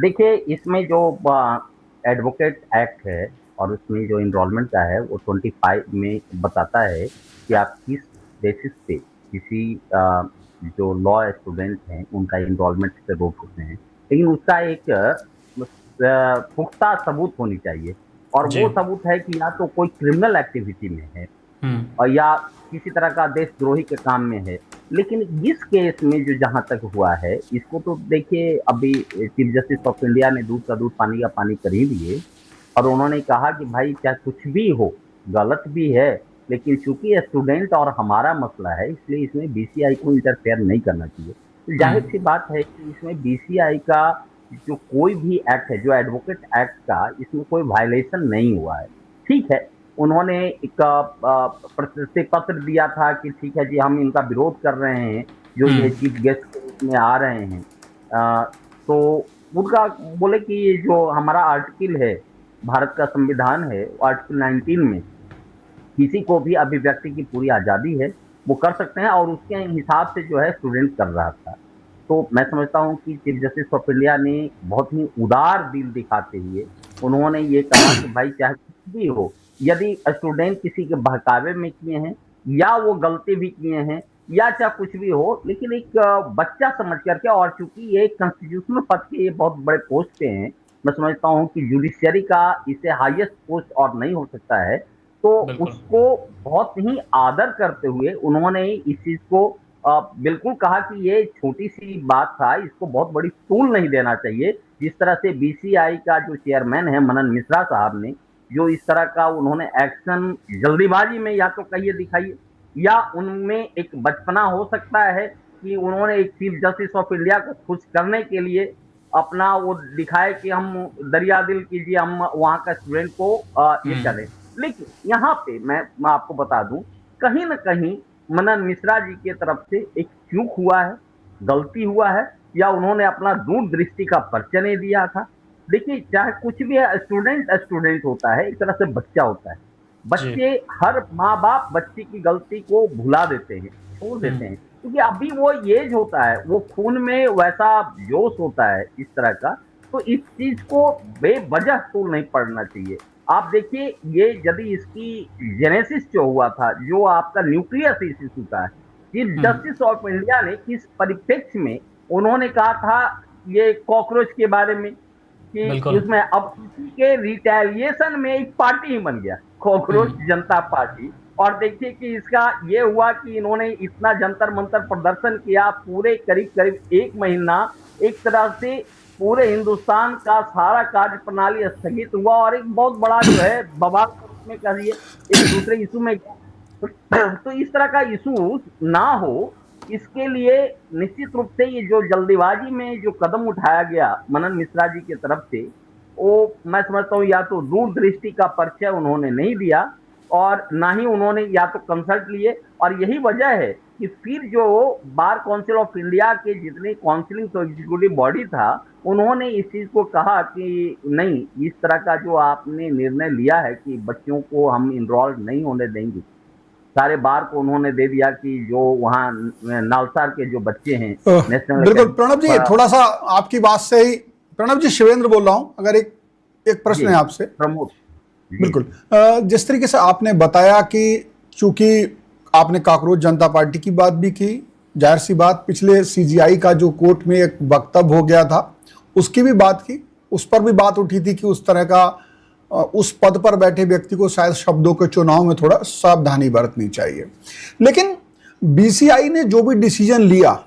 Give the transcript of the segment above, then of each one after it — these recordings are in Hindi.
देखिए, इसमें जो एडवोकेट एक्ट है और उसमें जो एनरोलमेंट का है वो 25 में बताता है कि आप किस बेसिस पे किसी जो लॉ स्टूडेंट हैं उनका एनरोलमेंट से रोक सकते हैं। लेकिन उसका एक पुख्ता सबूत होनी चाहिए और जी। वो सबूत है कि या तो कोई क्रिमिनल एक्टिविटी में है हुँ। और या किसी तरह का देशद्रोही के काम में है। लेकिन इस केस में जो जहाँ तक हुआ है, इसको तो देखिए अभी चीफ जस्टिस ऑफ इंडिया ने दूध का दूध, पानी का पानी कर ही दिए और उन्होंने कहा कि भाई चाहे कुछ भी हो, गलत भी है, लेकिन चूँकि स्टूडेंट और हमारा मसला है, इसलिए इसमें बीसीआई को इंटरफेयर नहीं करना चाहिए। तो हुँ। ज़ाहिर-सी बात है कि इसमें बीसीआई का जो कोई भी एक्ट है, जो एडवोकेट एक्ट का, इसमें कोई वायलेशन नहीं हुआ है। ठीक है, उन्होंने एक प्रशस्ति पत्र दिया था कि ठीक है जी, हम इनका विरोध कर रहे हैं, जो हुँ। ये चीफ गेस्ट के रूप में आ रहे हैं। तो उनका बोले कि ये जो हमारा आर्टिकल है, भारत का संविधान है, आर्टिकल 19 में किसी को भी अभिव्यक्ति की पूरी आज़ादी है, वो कर सकते हैं और उसके हिसाब से जो है स्टूडेंट कर रहा था। तो मैं समझता हूँ कि चीफ जस्टिस ऑफ इंडिया ने बहुत ही उदार दिल दिखाते हुए उन्होंने ये कहा कि भाई चाहे कुछ भी हो, यदि स्टूडेंट किसी के बहकावे में किए हैं या वो गलती भी किए हैं या चाहे कुछ भी हो, लेकिन एक बच्चा समझ करके और चूंकि ये कॉन्स्टिट्यूशनल पद के ये बहुत बड़े पोस्ट पे हैं, मैं समझता हूँ कि जुडिशियरी का इससे हाईएस्ट पोस्ट और नहीं हो सकता है। तो बिल्कुल। उसको बहुत ही आदर करते हुए उन्होंने इस चीज को बिल्कुल कहा कि ये छोटी-सी बात था, इसको बहुत बड़ी तूल नहीं देना चाहिए। जिस तरह से बीसीआई का जो चेयरमैन है मनन मिश्रा साहब ने, जो इस तरह का उन्होंने एक्शन जल्दीबाजी में या तो कहिए दिखाइए या उनमें एक बचपना हो सकता है कि उन्होंने एक चीफ जस्टिस ऑफ इंडिया को खुश करने के लिए अपना वो दिखाए कि हम दरिया दिल कीजिए, हम वहाँ का स्टूडेंट को ये हुँ। करें। लेकिन यहाँ पे मैं आपको बता दूँ, कहीं न कहीं मनन मिश्रा जी की तरफ से एक चूक हुआ है, गलती हुआ है या उन्होंने अपना दूरदृष्टि का परिचय नहीं दिया था। देखिए, चाहे कुछ भी है, स्टूडेंट स्टूडेंट होता है, एक तरह से बच्चा होता है। जी। बच्चे हर माँ-बाप बच्चे की गलती को भुला देते हैं, छोड़ हुँ। देते हैं, क्योंकि अभी वो एज होता है, वो खून में वैसा जोश होता है इस तरह का, तो इस चीज़ को बेवजह तूल नहीं पड़ना चाहिए। आप देखिए, ये यदि इसकी जेनेसिस जो हुआ था, जो आपका न्यूक्लियस इस इश्यू का है, chief hmm. Justice of India ने किस परिप्रेक्ष्य में उन्होंने कहा था ये कॉकरोच के बारे में कि बिल्कुल। इसमें अब इसी के रिटेलिएशन में एक पार्टी ही बन गया, हुँ। कॉकरोच जनता पार्टी। और देखिए कि इसका ये हुआ कि इन्होंने इतना जंतर मंतर प्रदर्शन किया, पूरे करीब करीब एक महीना एक तरह से पूरे हिंदुस्तान का सारा कार्य प्रणाली स्थगित हुआ और एक बहुत बड़ा जो है बवाल के रूप में कहिए एक दूसरे इशू में तो इस तरह का इशू ना हो, इसके लिए निश्चित रूप से ये जो जल्दीबाजी में जो कदम उठाया गया मनन मिश्रा जी की तरफ से, वो मैं समझता हूँ या तो दूरदृष्टि का परिचय उन्होंने नहीं दिया और ना ही उन्होंने या तो कंसल्ट लिए और यही वजह है कि फिर जो बार काउंसिल ऑफ इंडिया के जितने काउंसिलिंग तो एग्जीक्यूटिव बॉडी था, उन्होंने इस चीज को कहा कि नहीं, इस तरह का जो आपने निर्णय लिया है कि बच्चों को हम इनरोल नहीं होने देंगे, सारे बार को उन्होंने दे दिया कि जो वहाँ नालसार के जो बच्चे हैं नेशनल बिल्कुल अकेडमी प्रणब जी, ऑफ थोड़ा सा आपकी बात से ही। प्रणब जी, शिवेंद्र बोल रहा हूं। अगर एक एक प्रश्न जी है आपसे। प्रमोद जी बिल्कुल। जिस तरीके से आपने बताया कि चूंकि आपने काकरोच जनता पार्टी की बात भी की, जाहिर सी बात पिछले सीजीआई का जो कोर्ट में एक वक्तव्य हो गया था उसकी भी बात की, उस पर भी बात उठी थी कि उस तरह का उस पद पर बैठे व्यक्ति को शायद शब्दों के चुनाव में थोड़ा सावधानी बरतनी चाहिए। लेकिन बीसीआई ने जो भी डिसीजन लिया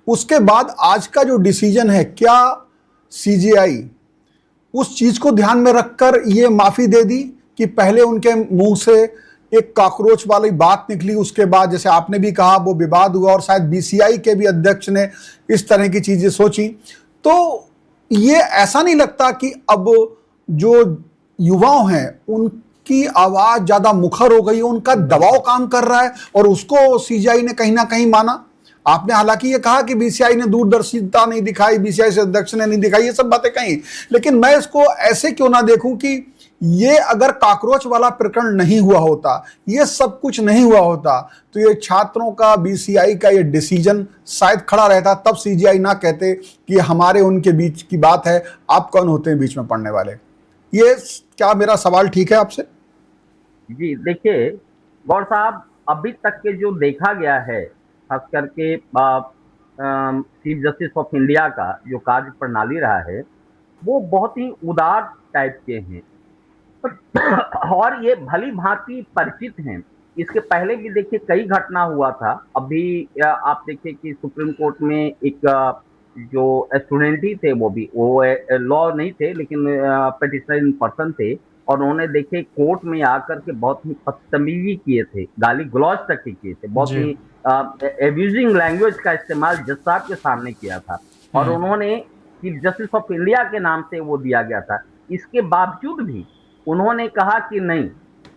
उसके बाद आज का जो डिसीजन है, क्या सीजीआई उस चीज को ध्यान में रखकर ये माफी दे दी कि पहले उनके मुंह से एक काकरोच वाली बात निकली, उसके बाद जैसे आपने भी कहा वो विवाद हुआ और शायद बीसीआई के भी अध्यक्ष ने इस तरह की चीजें सोची, तो ये ऐसा नहीं लगता कि अब जो युवाओं हैं उनकी आवाज ज्यादा मुखर हो गई है, उनका दबाव काम कर रहा है और उसको सीजीआई ने कहीं ना कहीं माना? आपने हालांकि ये कहा कि बीसीआई ने दूरदर्शिता नहीं दिखाई, बीसीआई से अध्यक्ष ने नहीं दिखाई, ये सब बातें कही, लेकिन मैं इसको ऐसे क्यों ना देखूं कि ये अगर कॉकरोच वाला प्रकरण नहीं हुआ होता, ये सब कुछ नहीं हुआ होता, तो ये छात्रों का, बीसीआई का ये डिसीजन शायद खड़ा रहता। तब सीजीआई ना कहते कि हमारे उनके बीच की बात है, आप कौन होते हैं बीच में पढ़ने वाले। ये क्या मेरा सवाल ठीक है आपसे? जी देखिए गौर साहब, अभी तक के जो देखा गया है, खास करके चीफ जस्टिस ऑफ इंडिया का जो कार्य प्रणाली रहा है, वो बहुत ही उदार टाइप के हैं और ये भली भांति परिचित हैं। इसके पहले भी देखिए कई घटना हुआ था। अभी आप देखिए कि सुप्रीम कोर्ट में एक जो स्टूडेंट ही थे, वो लॉ नहीं थे लेकिन पेटिशनर इन पर्सन थे, और उन्होंने देखिए कोर्ट में आकर के बहुत ही बदतमीजी किए थे, गाली गलौज तक ही किए थे, बहुत जी। ही एब्यूजिंग लैंग्वेज का इस्तेमाल जज साहब के सामने किया था, और उन्होंने चीफ जस्टिस ऑफ इंडिया के नाम से वो दिया गया था। इसके बावजूद भी उन्होंने कहा कि नहीं,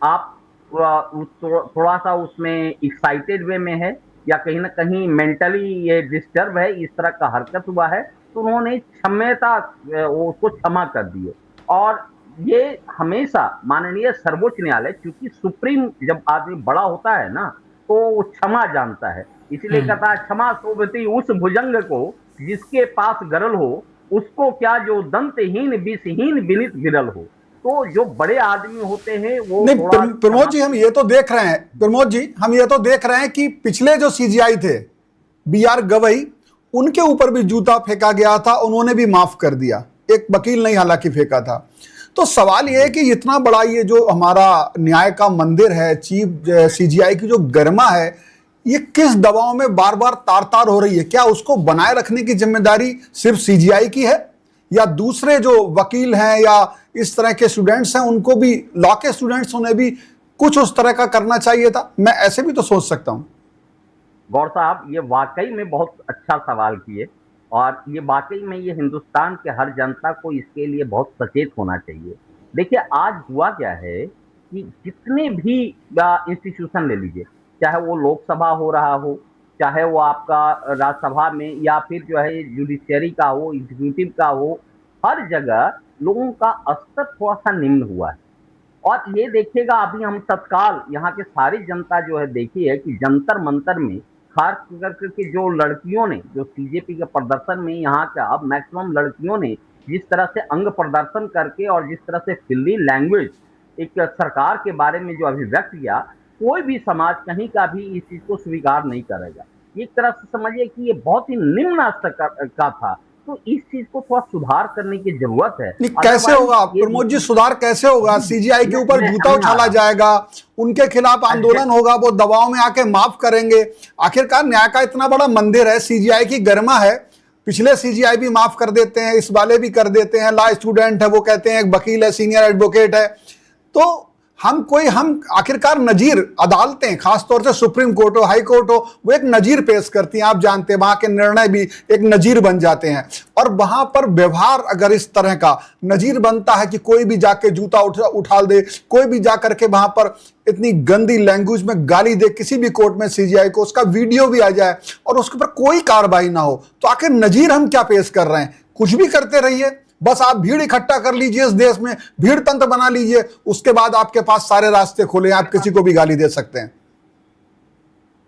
आप थोड़ा सा उसमें एक्साइटेड वे में है या कहीं ना कहीं मेंटली ये डिस्टर्ब है, इस तरह का हरकत हुआ है, तो उन्होंने उसको क्षमा कर दिए। और ये हमेशा माननीय सर्वोच्च न्यायालय, क्योंकि सुप्रीम जब आदमी बड़ा होता है ना, तो वो क्षमा जानता है, इसीलिए कहता है क्षमा शोभती उस भुजंग को जिसके पास गरल हो, उसको क्या जो दंतहीन विषहीन विनित विरल हो। तो जो बड़े आदमी होते हैं वो नहीं प्रमोद जी, हम ये तो देख रहे हैं, प्रमोद जी हम ये तो देख रहे हैं कि पिछले जो सीजीआई थे बीआर गवई, उनके ऊपर भी जूता फेंका गया था, उन्होंने भी माफ कर दिया, एक वकील नहीं हालांकि फेंका था। तो सवाल ये है कि इतना बड़ा ये जो हमारा न्याय का मंदिर है, चीफ सीजीआई की जो गरिमा है, ये किस दबाव में बार बार तार तार हो रही है? क्या उसको बनाए रखने की जिम्मेदारी सिर्फ सीजीआई की है, या दूसरे जो वकील हैं या इस तरह के स्टूडेंट्स हैं, उनको भी, लॉ के स्टूडेंट्स, उन्हें भी कुछ उस तरह का करना चाहिए था? मैं ऐसे भी तो सोच सकता हूं। गौर साहब, ये वाकई में बहुत अच्छा सवाल किए, और ये वाकई में ये हिंदुस्तान के हर जनता को इसके लिए बहुत सचेत होना चाहिए। देखिए आज हुआ क्या है कि जितने भी इंस्टीट्यूशन ले लीजिए, चाहे वो लोकसभा हो रहा हो, चाहे वो आपका राज्यसभा में, या फिर जो है जुडिशियरी का हो, एग्जीक्यूटिव का हो, हर जगह लोगों का स्तर थोड़ा सा निम्न हुआ है। और ये देखिएगा, अभी हम तत्काल यहाँ के सारी जनता जो है देखी है कि जंतर मंतर में खास करके जो लड़कियों ने, जो सीजेपी के प्रदर्शन में यहाँ का अब मैक्सिमम लड़कियों ने जिस तरह से अंग प्रदर्शन करके और जिस तरह से फिल्ली लैंग्वेज एक सरकार के बारे में जो अभिव्यक्त किया, कोई भी समाज कहीं का भी इस चीज को स्वीकार नहीं करेगा। एक तरह से समझिए कि ये बहुत ही निम्न स्तर का था, तो इस चीज को थोड़ा सुधार करने की जरूरत है। कैसे होगा प्रमोद जी, सुधार कैसे होगा? सीजीआई के ऊपर जूता उछाला जाएगा, उनके खिलाफ आंदोलन होगा, वो दबाव में आके माफ करेंगे। आखिरकार न्याय का इतना बड़ा मंदिर है, सीजीआई की गरिमा है, पिछले सीजीआई भी माफ कर देते हैं, इस वाले भी कर देते हैं, लॉ स्टूडेंट है, वो कहते हैं एक वकील है, सीनियर एडवोकेट है। तो हम आखिरकार नजीर अदालतें, खासतौर से सुप्रीम कोर्ट हो, हाई कोर्ट हो, वो एक नजीर पेश करती हैं। आप जानते हैं वहां के निर्णय भी एक नजीर बन जाते हैं, और वहां पर व्यवहार अगर इस तरह का नजीर बनता है कि कोई भी जाके जूता उठाल दे, कोई भी जाकर के वहां पर इतनी गंदी लैंग्वेज में गाली दे किसी भी कोर्ट में सीजीआई को, उसका वीडियो भी आ जाए और उसके ऊपर कोई कार्रवाई ना हो, तो आखिर नजीर हम क्या पेश कर रहे हैं? कुछ भी करते रहिए, बस आप भीड़ इकट्ठा कर लीजिए, इस देश में भीड़ तंत्र बना लीजिए, उसके बाद आपके पास सारे रास्ते खुले, आप किसी को भी गाली दे सकते हैं।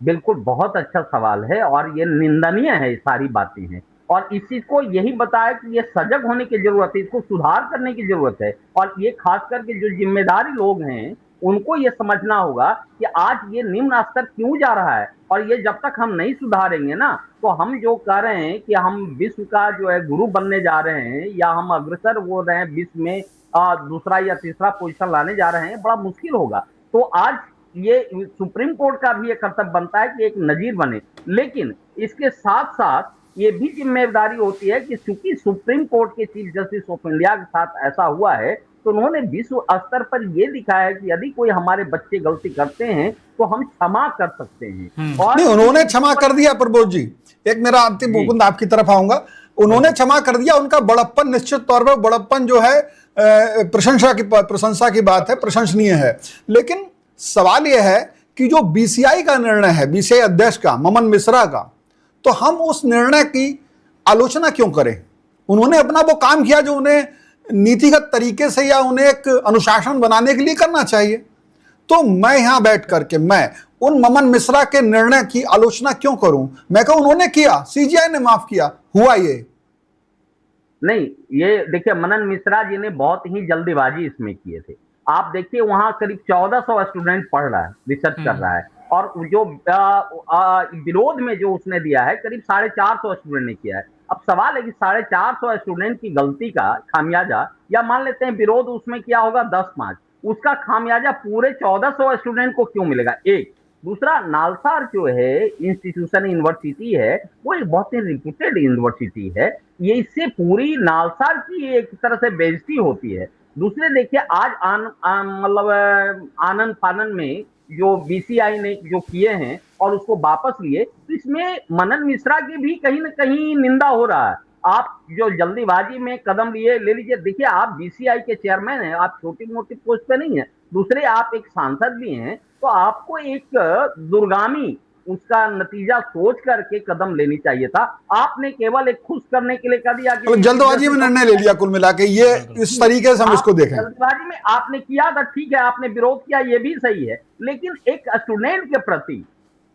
बिल्कुल, बहुत अच्छा सवाल है, और ये निंदनीय है, ये सारी बातें हैं, और इस चीज को यही बताया कि ये सजग होने की जरूरत है, इसको सुधार करने की जरूरत है, और ये खास करके जो जिम्मेदारी लोग हैं उनको ये समझना होगा कि आज ये निम्न स्तर क्यों जा रहा है, और ये जब तक हम नहीं सुधारेंगे ना, तो हम जो कह रहे हैं कि हम विश्व का जो है गुरु बनने जा रहे हैं, या हम अग्रसर हो रहे हैं विश्व में, दूसरा या तीसरा पोजीशन लाने जा रहे हैं, बड़ा मुश्किल होगा। तो आज ये सुप्रीम कोर्ट का भी एक कर्तव्य बनता है कि एक नजीर बने, लेकिन इसके साथ साथ ये भी जिम्मेदारी होती है कि चूंकि सुप्रीम कोर्ट के चीफ जस्टिस ऑफ इंडिया के साथ ऐसा हुआ है, तो उन्होंने विश्व स्तर पर यह दिखाया है कि यदि कोई हमारे बच्चे गलती करते हैं तो हम क्षमा कर सकते हैं। और नहीं, उन्होंने क्षमा कर दिया प्रबोध जी। एक मेरा अंतिम मुकुंद आपकी तरफ आऊंगा, उन्होंने क्षमा कर दिया, उनका बड़प्पन निश्चित तौर पर, बड़प्पन जो है प्रशंसा की बात है, प्रशंसनीय है। लेकिन सवाल यह है कि जो बीसीआई का निर्णय है, बीसीआई अध्यक्ष का, ममन मिश्रा का, तो हम उस निर्णय की आलोचना क्यों करें? उन्होंने अपना वो काम किया जो उन्हें नीतिगत तरीके से या उन्हें एक अनुशासन बनाने के लिए करना चाहिए। तो मैं यहां बैठ करके मैं उन ममन मिश्रा के निर्णय की आलोचना क्यों करूं? मैं कहूं उन्होंने किया, सीजीआई ने माफ किया, हुआ ये नहीं। ये देखिए, मनन मिश्रा जी ने बहुत ही जल्दीबाजी इसमें किए थे। आप देखिए, वहां करीब 1400 स्टूडेंट पढ़ रहा है, रिसर्च कर रहा है, और जो विरोध में जो उसने दिया है करीब 450 स्टूडेंट ने किया है। अब सवाल है कि 450 स्टूडेंट की गलती का खामियाजा, या मान लेते हैं विरोध उसमें किया होगा 10-5, उसका खामियाजा पूरे 1400 स्टूडेंट को क्यों मिलेगा? एक। दूसरा, नालसार जो है इंस्टीट्यूशन यूनिवर्सिटी है, वो एक बहुत ही रिप्यूटेड यूनिवर्सिटी है। ये इससे पूरी नालसार की एक तरह से बेइज्जती होती है। दूसरे देखिए, आज मतलब आनंद फानन में जो बीसीआई ने जो किए हैं और उसको वापस लिए, तो इसमें मनन मिश्रा की भी कहीं ना कहीं निंदा हो रहा है। आप जो जल्दीबाजी में कदम लिए ले लीजिए। देखिए, आप बीसीआई के चेयरमैन हैं, आप छोटी मोटी पोस्ट पे नहीं है। दूसरे, आप एक सांसद भी हैं, तो आपको एक दूरगामी उसका नतीजा सोच करके कदम लेनी चाहिए था। आपने केवल एक खुश करने के लिए कर दिया कि जल्दबाजी में निर्णय ले लिया। कुल मिला के ये इस तरीके से हम इसको देखें, जल्दबाजी में आपने किया था, ठीक है, आपने विरोध किया, ये भी सही है, लेकिन एक स्टूडेंट के प्रति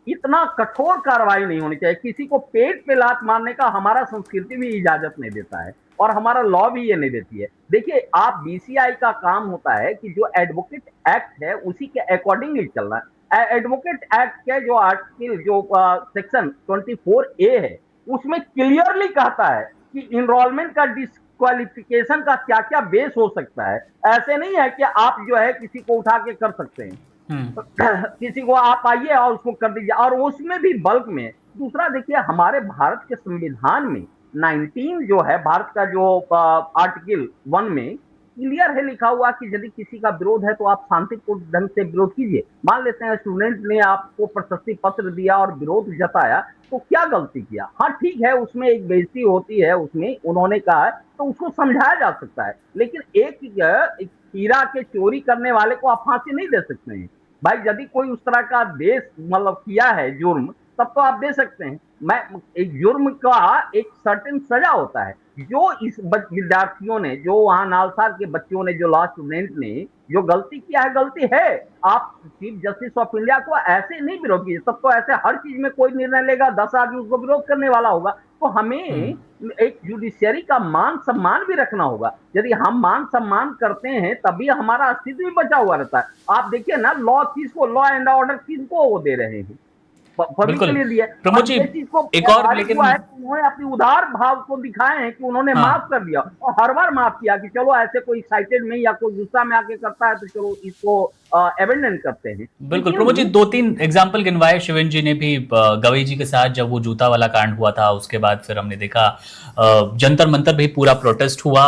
इतना कठोर कार्रवाई नहीं होनी चाहिए। किसी को पेट पे लात मारने का हमारा संस्कृति भी इजाजत नहीं देता है, और हमारा लॉ भी ये नहीं देती है। देखिए, आप बीसीआई का काम होता है कि जो एडवोकेट एक्ट है उसी के अकॉर्डिंग ही चलना है। एडवोकेट एक्ट के जो आर्टिकल जो सेक्शन 24A है, उसमें क्लियरली कहता है कि इनरोलमेंट का डिस्क्वालिफिकेशन का क्या क्या बेस हो सकता है। ऐसे नहीं है कि आप जो है किसी को उठा के कर सकते हैं, किसी को आप आइए और उसको कर दीजिए, और उसमें भी बल्क में। दूसरा देखिए, हमारे भारत के संविधान में 19 जो है, भारत का जो आर्टिकल 1 में क्लियर है लिखा हुआ कि यदि किसी का विरोध है तो आप शांतिपूर्ण ढंग से विरोध कीजिए। मान लेते हैं स्टूडेंट ने आपको प्रशस्ति पत्र दिया और विरोध जताया, तो क्या गलती किया? हाँ ठीक है, उसमें एक बेइज्जती होती है, उसमें उन्होंने कहा तो उसको समझाया जा सकता है, लेकिन एक हीरा के चोरी करने वाले को आप फांसी नहीं दे सकते हैं। भाई, यदि कोई उस तरह का देश मतलब किया है जुर्म, तब तो आप दे सकते हैं। मैं एक जुर्म का एक सर्टेन सजा होता है। जो इस विद्यार्थियों ने, जो वहां नालसार के बच्चों ने, जो लॉ स्टूडेंट ने जो गलती किया है, गलती है। आप चीफ जस्टिस ऑफ इंडिया को ऐसे नहीं विरोध कीजिए, तब तो ऐसे हर चीज में कोई निर्णय लेगा 10 आदमी उसको विरोध करने वाला होगा। तो हमें एक जुडिशियरी का मान सम्मान भी रखना होगा। यदि हम मान सम्मान करते हैं तभी हमारा अस्तित्व भी बचा हुआ रहता है। आप देखिए ना, लॉ किसको, लॉ एंड ऑर्डर किसको वो दे रहे हैं? बिल्कुल प्रमोद जी, एक और लेकिन उन्होंने अपनी उदार भाव को दिखाए हैं कि उन्होंने माफ कर दिया, और हर बार माफ किया कि चलो ऐसे कोई एक्साइटेड में या कोई गुस्सा में आके करता है तो चलो इसको एबेंडन करते हैं। बिल्कुल प्रमोद जी, 2-3 एग्जाम्पल गिनवाए शिवेन जी ने भी। गवई जी के साथ जब वो जूता वाला कांड हुआ था, उसके बाद फिर हमने देखा जंतर मंतर भी पूरा प्रोटेस्ट हुआ,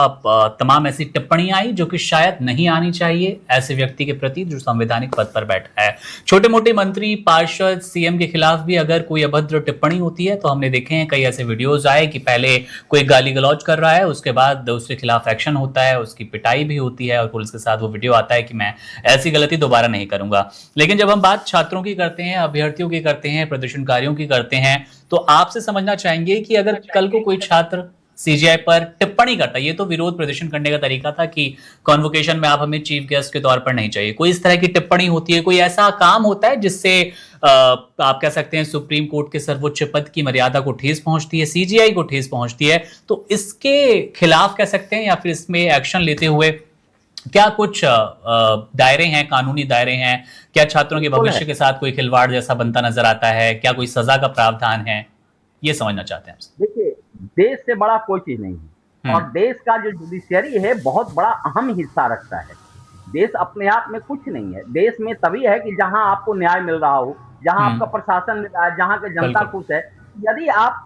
तमाम ऐसी टिप्पणियां आई जो कि शायद नहीं आनी चाहिए ऐसे व्यक्ति के प्रति जो संवैधानिक पद पर बैठा है। छोटे मोटे मंत्री, पार्षद, सीएम के खिलाफ भी अगर कोई अभद्र टिप्पणी होती है तो हमने देखे हैं कई ऐसे वीडियोज आए कि पहले कोई गाली गलौज कर रहा है, उसके बाद उसके खिलाफ एक्शन होता है, उसकी पिटाई भी होती है और पुलिस के साथ वो वीडियो आता है कि मैं ऐसी गलती दोबारा नहीं करूंगा। लेकिन जब हम बात छात्रों की करते हैं, अभ्यर्थियों की करते हैं, प्रदर्शनकारियों की करते हैं, तो आपसे समझना चाहेंगे कि अगर कल को कोई छात्र सीजीआई पर टिप्पणी करता है, ये तो विरोध प्रदर्शन करने का तरीका था कि कॉन्वोकेशन में आप हमें चीफ गेस्ट के तौर पर नहीं चाहिए, कोई इस तरह की टिप्पणी होती है, कोई ऐसा काम होता है जिससे आप कह सकते हैं सुप्रीम कोर्ट के सर्वोच्च पद की मर्यादा को ठेस पहुंचती है, सीजीआई को ठेस पहुंचती है, तो इसके खिलाफ कह सकते हैं या फिर इसमें एक्शन लेते हुए क्या कुछ दायरे हैं, कानूनी दायरे हैं? क्या छात्रों के भविष्य के साथ कोई खिलवाड़ जैसा बनता नजर आता है? क्या कोई सजा का प्रावधान है? ये समझना चाहते हैं। देखिए, देश से बड़ा कोई चीज नहीं है, और देश का जो जुडिशियरी है बहुत बड़ा अहम हिस्सा रखता है। देश अपने आप में कुछ नहीं है। देश में तभी है कि जहां आपको न्याय मिल रहा हो, जहां आपका प्रशासन मिल रहा है, जहां की जनता खुश है। यदि आप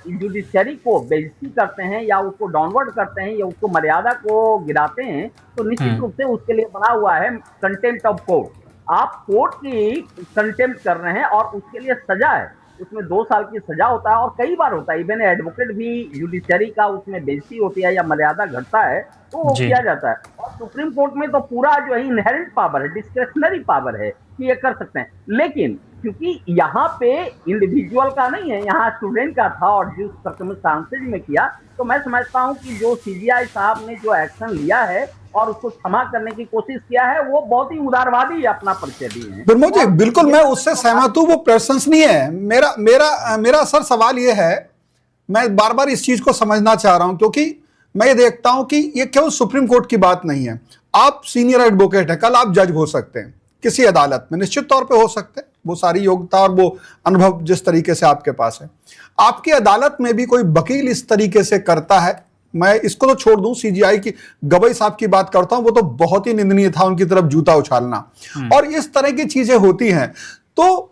जुडिशियरी को बेइज्जती करते हैं या उसको डाउनवर्ड करते हैं या उसको मर्यादा को गिराते हैं, तो निश्चित रूप से उसके लिए बना हुआ है कंटेम्प्ट ऑफ कोर्ट। आप कोर्ट की कंटेम्प्ट कर रहे हैं और उसके लिए सजा है, उसमें 2 साल की सजा होता है, और कई बार होता है। इवन एडवोकेट भी जुडिशियरी का उसमें बेइज्जती होती है या मर्यादा घटता है तो वो किया जाता है। और सुप्रीम कोर्ट में तो पूरा जो है इनहेरेंट पावर है, डिस्क्रिशनरी पावर है कि ये कर सकते हैं। लेकिन क्योंकि यहाँ पे इंडिविजुअल का नहीं है, यहाँ स्टूडेंट का था, और जिस सर्कमस्टांसेज में किया, तो मैं समझता हूँ कि जो सीजीआई साहब ने जो एक्शन लिया है और उसको क्षमा करने की कोशिश किया है, वो बहुत ही उदारवादी अपना परिचय दिए हैं। बिरमो जी, बिल्कुल मैं उससे सहमत हूं, वो प्रशंसनीय है। मेरा मेरा मेरा सर सवाल ये है, मैं बार बार इस चीज को समझना चाह रहा हूं, क्योंकि मैं ये देखता हूं कि ये केवल सुप्रीम कोर्ट की बात नहीं है। आप सीनियर एडवोकेट है, कल आप जज हो सकते हैं किसी अदालत में, निश्चित तौर पे हो सकते हैं, वो सारी योग्यता और वो अनुभव जिस तरीके से आपके पास है। आपकी अदालत में भी कोई वकील इस तरीके से करता है, मैं इसको तो छोड़ दूं, सीजीआई की गवई साहब की बात करता हूं, वो तो बहुत ही निंदनीय था, उनकी तरफ जूता उछालना, और इस तरह की चीजें होती हैं। तो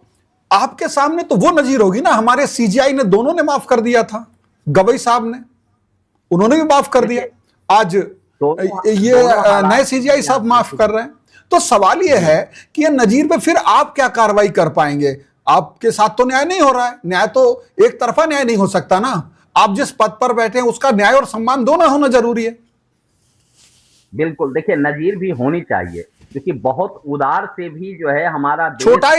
आपके सामने तो वो नजीर होगी ना, हमारे सीजीआई ने, दोनों ने माफ कर दिया था, गवई साहब ने, उन्होंने भी माफ कर दिया, आज ये नए सीजीआई साहब माफ कर रहे हैं। तो सवाल ये है कि ये नजीर पे फिर आप क्या कार्रवाई कर पाएंगे? आपके साथ तो न्याय नहीं हो रहा है, न्याय तो एक तरफा न्याय नहीं हो सकता ना, आप जिस पद पर बैठे हैं उसका न्याय और सम्मान दोनों होना जरूरी है। बिल्कुल, देखिए नजीर भी होनी चाहिए, क्योंकि बहुत उदार से भी जो है हमारा छोटा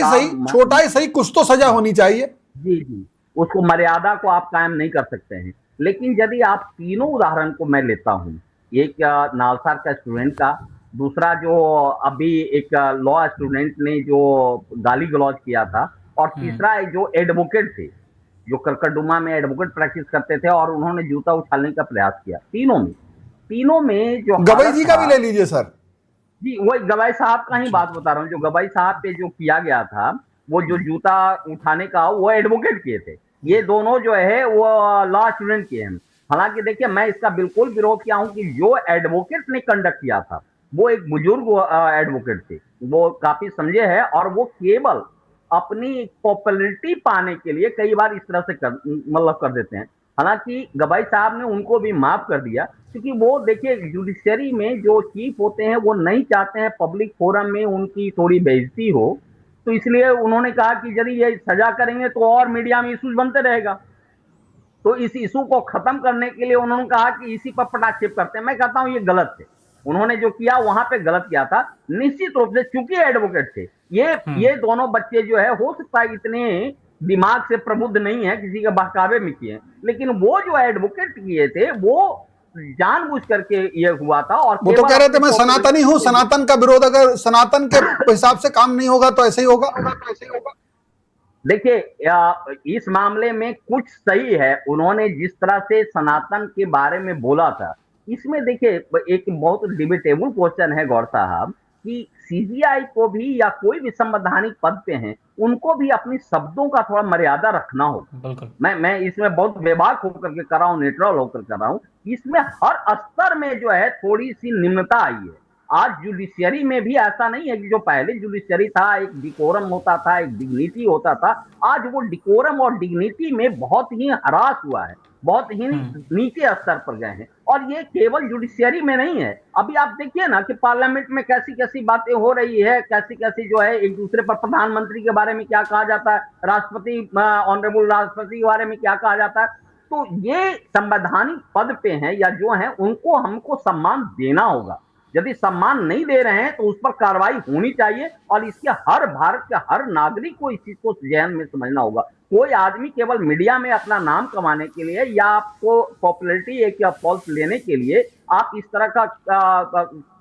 ही सही कुछ तो सजा होनी चाहिए। जी जी, उसको मर्यादा को आप कायम नहीं कर सकते हैं। लेकिन यदि आप तीनों उदाहरण को मैं लेता हूं, एक नालसार का स्टूडेंट का, दूसरा जो अभी एक लॉ स्टूडेंट ने जो गाली गलौज किया था, और तीसरा जो एडवोकेट थे, जो करकरडुमा में एडवोकेट प्रैक्टिस करते थे और उन्होंने जूता उछालने का प्रयास किया, तीनों में जो गवई जी का भी ले लीजिए सर। जी, वही गवाई साहब का ही बात बता रहा हूँ। जो गवाई साहब पे जो किया गया था, वो जो जूता उठाने का, वो एडवोकेट किए थे। ये दोनों जो है वो लॉ स्टूडेंट किए हैं। हालांकि देखिए, मैं इसका बिल्कुल विरोध किया हूं कि जो एडवोकेट ने कंडक्ट किया था, वो एक बुजुर्ग एडवोकेट थे, वो काफी समझे हैं, और वो केवल अपनी पॉपुलैरिटी पाने के लिए कई बार इस तरह से कर देते हैं। हालांकि गवाई साहब ने उनको भी माफ कर दिया, क्योंकि वो देखिए जुडिशरी में जो चीफ होते हैं वो नहीं चाहते हैं पब्लिक फोरम में उनकी थोड़ी बेइज्जती हो, तो इसलिए उन्होंने कहा कि यदि ये सजा करेंगे तो और मीडिया में इश्यूज बनते रहेगा, तो इस इशू को खत्म करने के लिए उन्होंने कहा कि इसी पर पटाक्षेप करते हैं। मैं कहता हूं ये गलत है, उन्होंने जो किया वहां पे गलत किया था। निश्चित रूप से चूंकि एडवोकेट थे, ये दोनों बच्चे जो है, हो सकता है इतने दिमाग से प्रबुद्ध नहीं है, किसी के बहकावे में किए, लेकिन वो जो एडवोकेट किए थे वो जानबूझ करके ये हुआ था। और वो तो कह रहे थे मैं सनातनी हूं, सनातन का विरोध, अगर सनातन के हिसाब से काम नहीं होगा तो ऐसे ही होगा। देखिए, इस मामले में कुछ सही है, उन्होंने जिस तरह से सनातन के बारे में बोला था, इसमें देखिए एक बहुत डिबेटेबल क्वेश्चन है गौर साहब, कि सीजीआई को भी या कोई भी संवैधानिक पद पे हैं, उनको भी अपनी शब्दों का थोड़ा मर्यादा रखना होगा। मैं इसमें बहुत बेबाक होकर के कर रहा हूँ, न्यूट्रल होकर कर रहा हूँ। इसमें हर स्तर में जो है थोड़ी सी निम्नता आई है। आज जुडिशियरी में भी ऐसा नहीं है कि जो पहले जुडिशियरी था, एक डिकोरम होता था, एक डिग्निटी होता था, आज वो डिकोरम और डिग्निटी में बहुत ही ह्रास हुआ है, बहुत ही नीचे स्तर पर गए हैं। और ये केवल जुडिशियरी में नहीं है, अभी आप देखिए ना कि पार्लियामेंट में कैसी कैसी बातें हो रही है, कैसी कैसी जो है एक दूसरे पर, प्रधानमंत्री के बारे में क्या कहा जाता है, राष्ट्रपति, ऑनरेबल राष्ट्रपति के बारे में क्या कहा जाता है। तो ये संवैधानिक पद पे हैं या जो है, उनको हमको सम्मान देना होगा। यदि सम्मान नहीं दे रहे हैं तो उस पर कार्रवाई होनी चाहिए, और इसके हर भारत के हर नागरिक को इस चीज को ध्यान में समझना होगा। कोई आदमी केवल मीडिया में अपना नाम कमाने के लिए या आपको पॉपुलैरिटी एक या पॉल्स लेने के लिए आप इस तरह का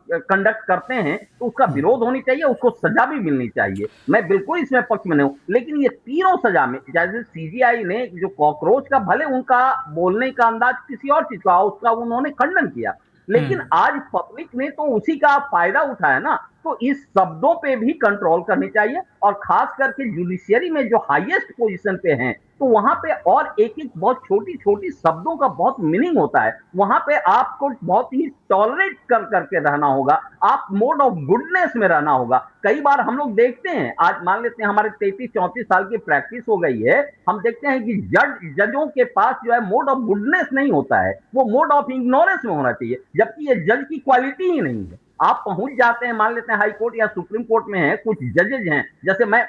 कंडक्ट करते हैं, तो उसका विरोध होनी चाहिए, उसको सजा भी मिलनी चाहिए। मैं बिल्कुल इसमें पक्ष में नहीं हूं, लेकिन ये तीनों सजा में, जैसे सीजीआई ने जो कॉकरोच का, भले उनका बोलने का अंदाज किसी और चीज का, उसका उन्होंने खंडन किया, लेकिन आज पब्लिक ने तो उसी का फायदा उठाया ना। तो इस शब्दों पे भी कंट्रोल करनी चाहिए, और खास करके जुडिशियरी में जो हाईएस्ट पोजीशन पे हैं, तो वहां पे और एक एक बहुत छोटी छोटी शब्दों का बहुत मीनिंग होता है। वहां पे आपको बहुत ही टॉलरेट कर करके रहना होगा, आप मोड ऑफ गुडनेस में रहना होगा। कई बार हम लोग देखते हैं, आज मान लेते हैं हमारे 33-34 साल की प्रैक्टिस हो गई है, हम देखते हैं कि जजों के पास जो है मोड ऑफ गुडनेस नहीं होता है, वो मोड ऑफ इग्नोरेंस में होना चाहिए, जबकि ये जज की क्वालिटी ही नहीं है। आप पहुंच जाते हैं, मान लेते हैं हाई कोर्ट या सुप्रीम कोर्ट में है, कुछ जजेज हैं, जैसे मैं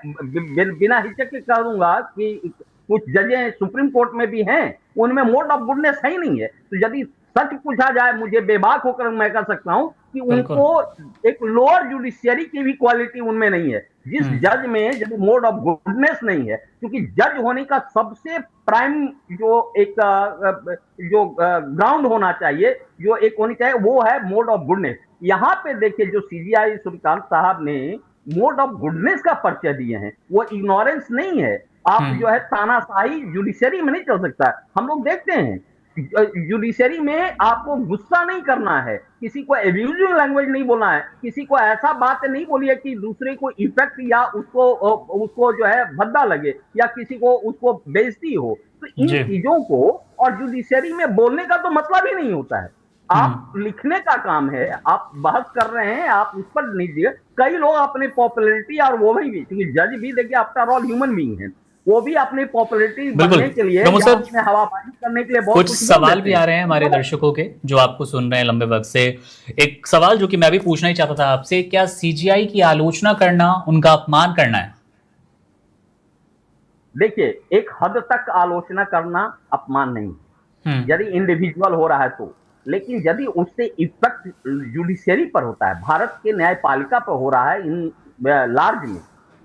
बिना हिचक के कह दूंगा कि कुछ जजें सुप्रीम कोर्ट में भी हैं, उनमें मोड ऑफ गुडनेस है ही नहीं है। तो यदि सच पूछा जाए, मुझे बेबाक होकर मैं कह सकता हूं कि उनको एक लोअर जुडिशियरी की भी क्वालिटी उनमें नहीं है। जिस जज में यदि मोड ऑफ गुडनेस नहीं है, क्योंकि जज होने का सबसे प्राइम जो एक जो ग्राउंड होना चाहिए, जो एक होनी चाहिए, वो है मोड ऑफ गुडनेस। यहां पे देखिए जो सीजीआई सूर्यकांत साहब ने मोड ऑफ गुडनेस का परिचय दिए हैं, वो इग्नोरेंस नहीं है। आप जो है तानाशाही जुडिशरी में नहीं चल सकता। हम लोग देखते हैं जुडिशरी में आपको गुस्सा नहीं करना है, किसी को एब्यूजिव लैंग्वेज नहीं बोलना है, किसी को ऐसा बात नहीं बोली है कि दूसरे को इफेक्ट या उसको जो है भद्दा लगे या किसी को उसको बेइज्जती हो। तो इन चीजों को और जुडिशरी में बोलने का तो मतलब ही नहीं होता है। आप लिखने का काम है, आप बहस कर रहे हैं, आप उस पर लीजिए। कई लोग अपनी पॉपुलैरिटी और वो भी क्योंकि जज भी देखिए आफ्टर ऑल ह्यूमन बीइंग है, वो भी अपनी पॉपुलैरिटी बढ़ने के लिए या हवाबाजी करने के लिए बहुत कुछ सवाल भी आ रहे हैं हमारे दर्शकों के जो आपको सुन रहे हैं लंबे वक्त से। एक सवाल जो कि मैं भी पूछना ही चाहता था आपसे, क्या सीजीआई की आलोचना करना उनका अपमान करना है? देखिए, एक हद तक आलोचना करना अपमान नहीं, यदि इंडिविजुअल हो रहा है तो। लेकिन यदि उससे इफेक्ट जुडिशरी पर होता है, भारत के न्यायपालिका पर हो रहा है इन लार्ज में,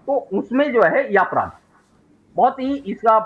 तो उसमें जो है यह अपराध बहुत ही इसका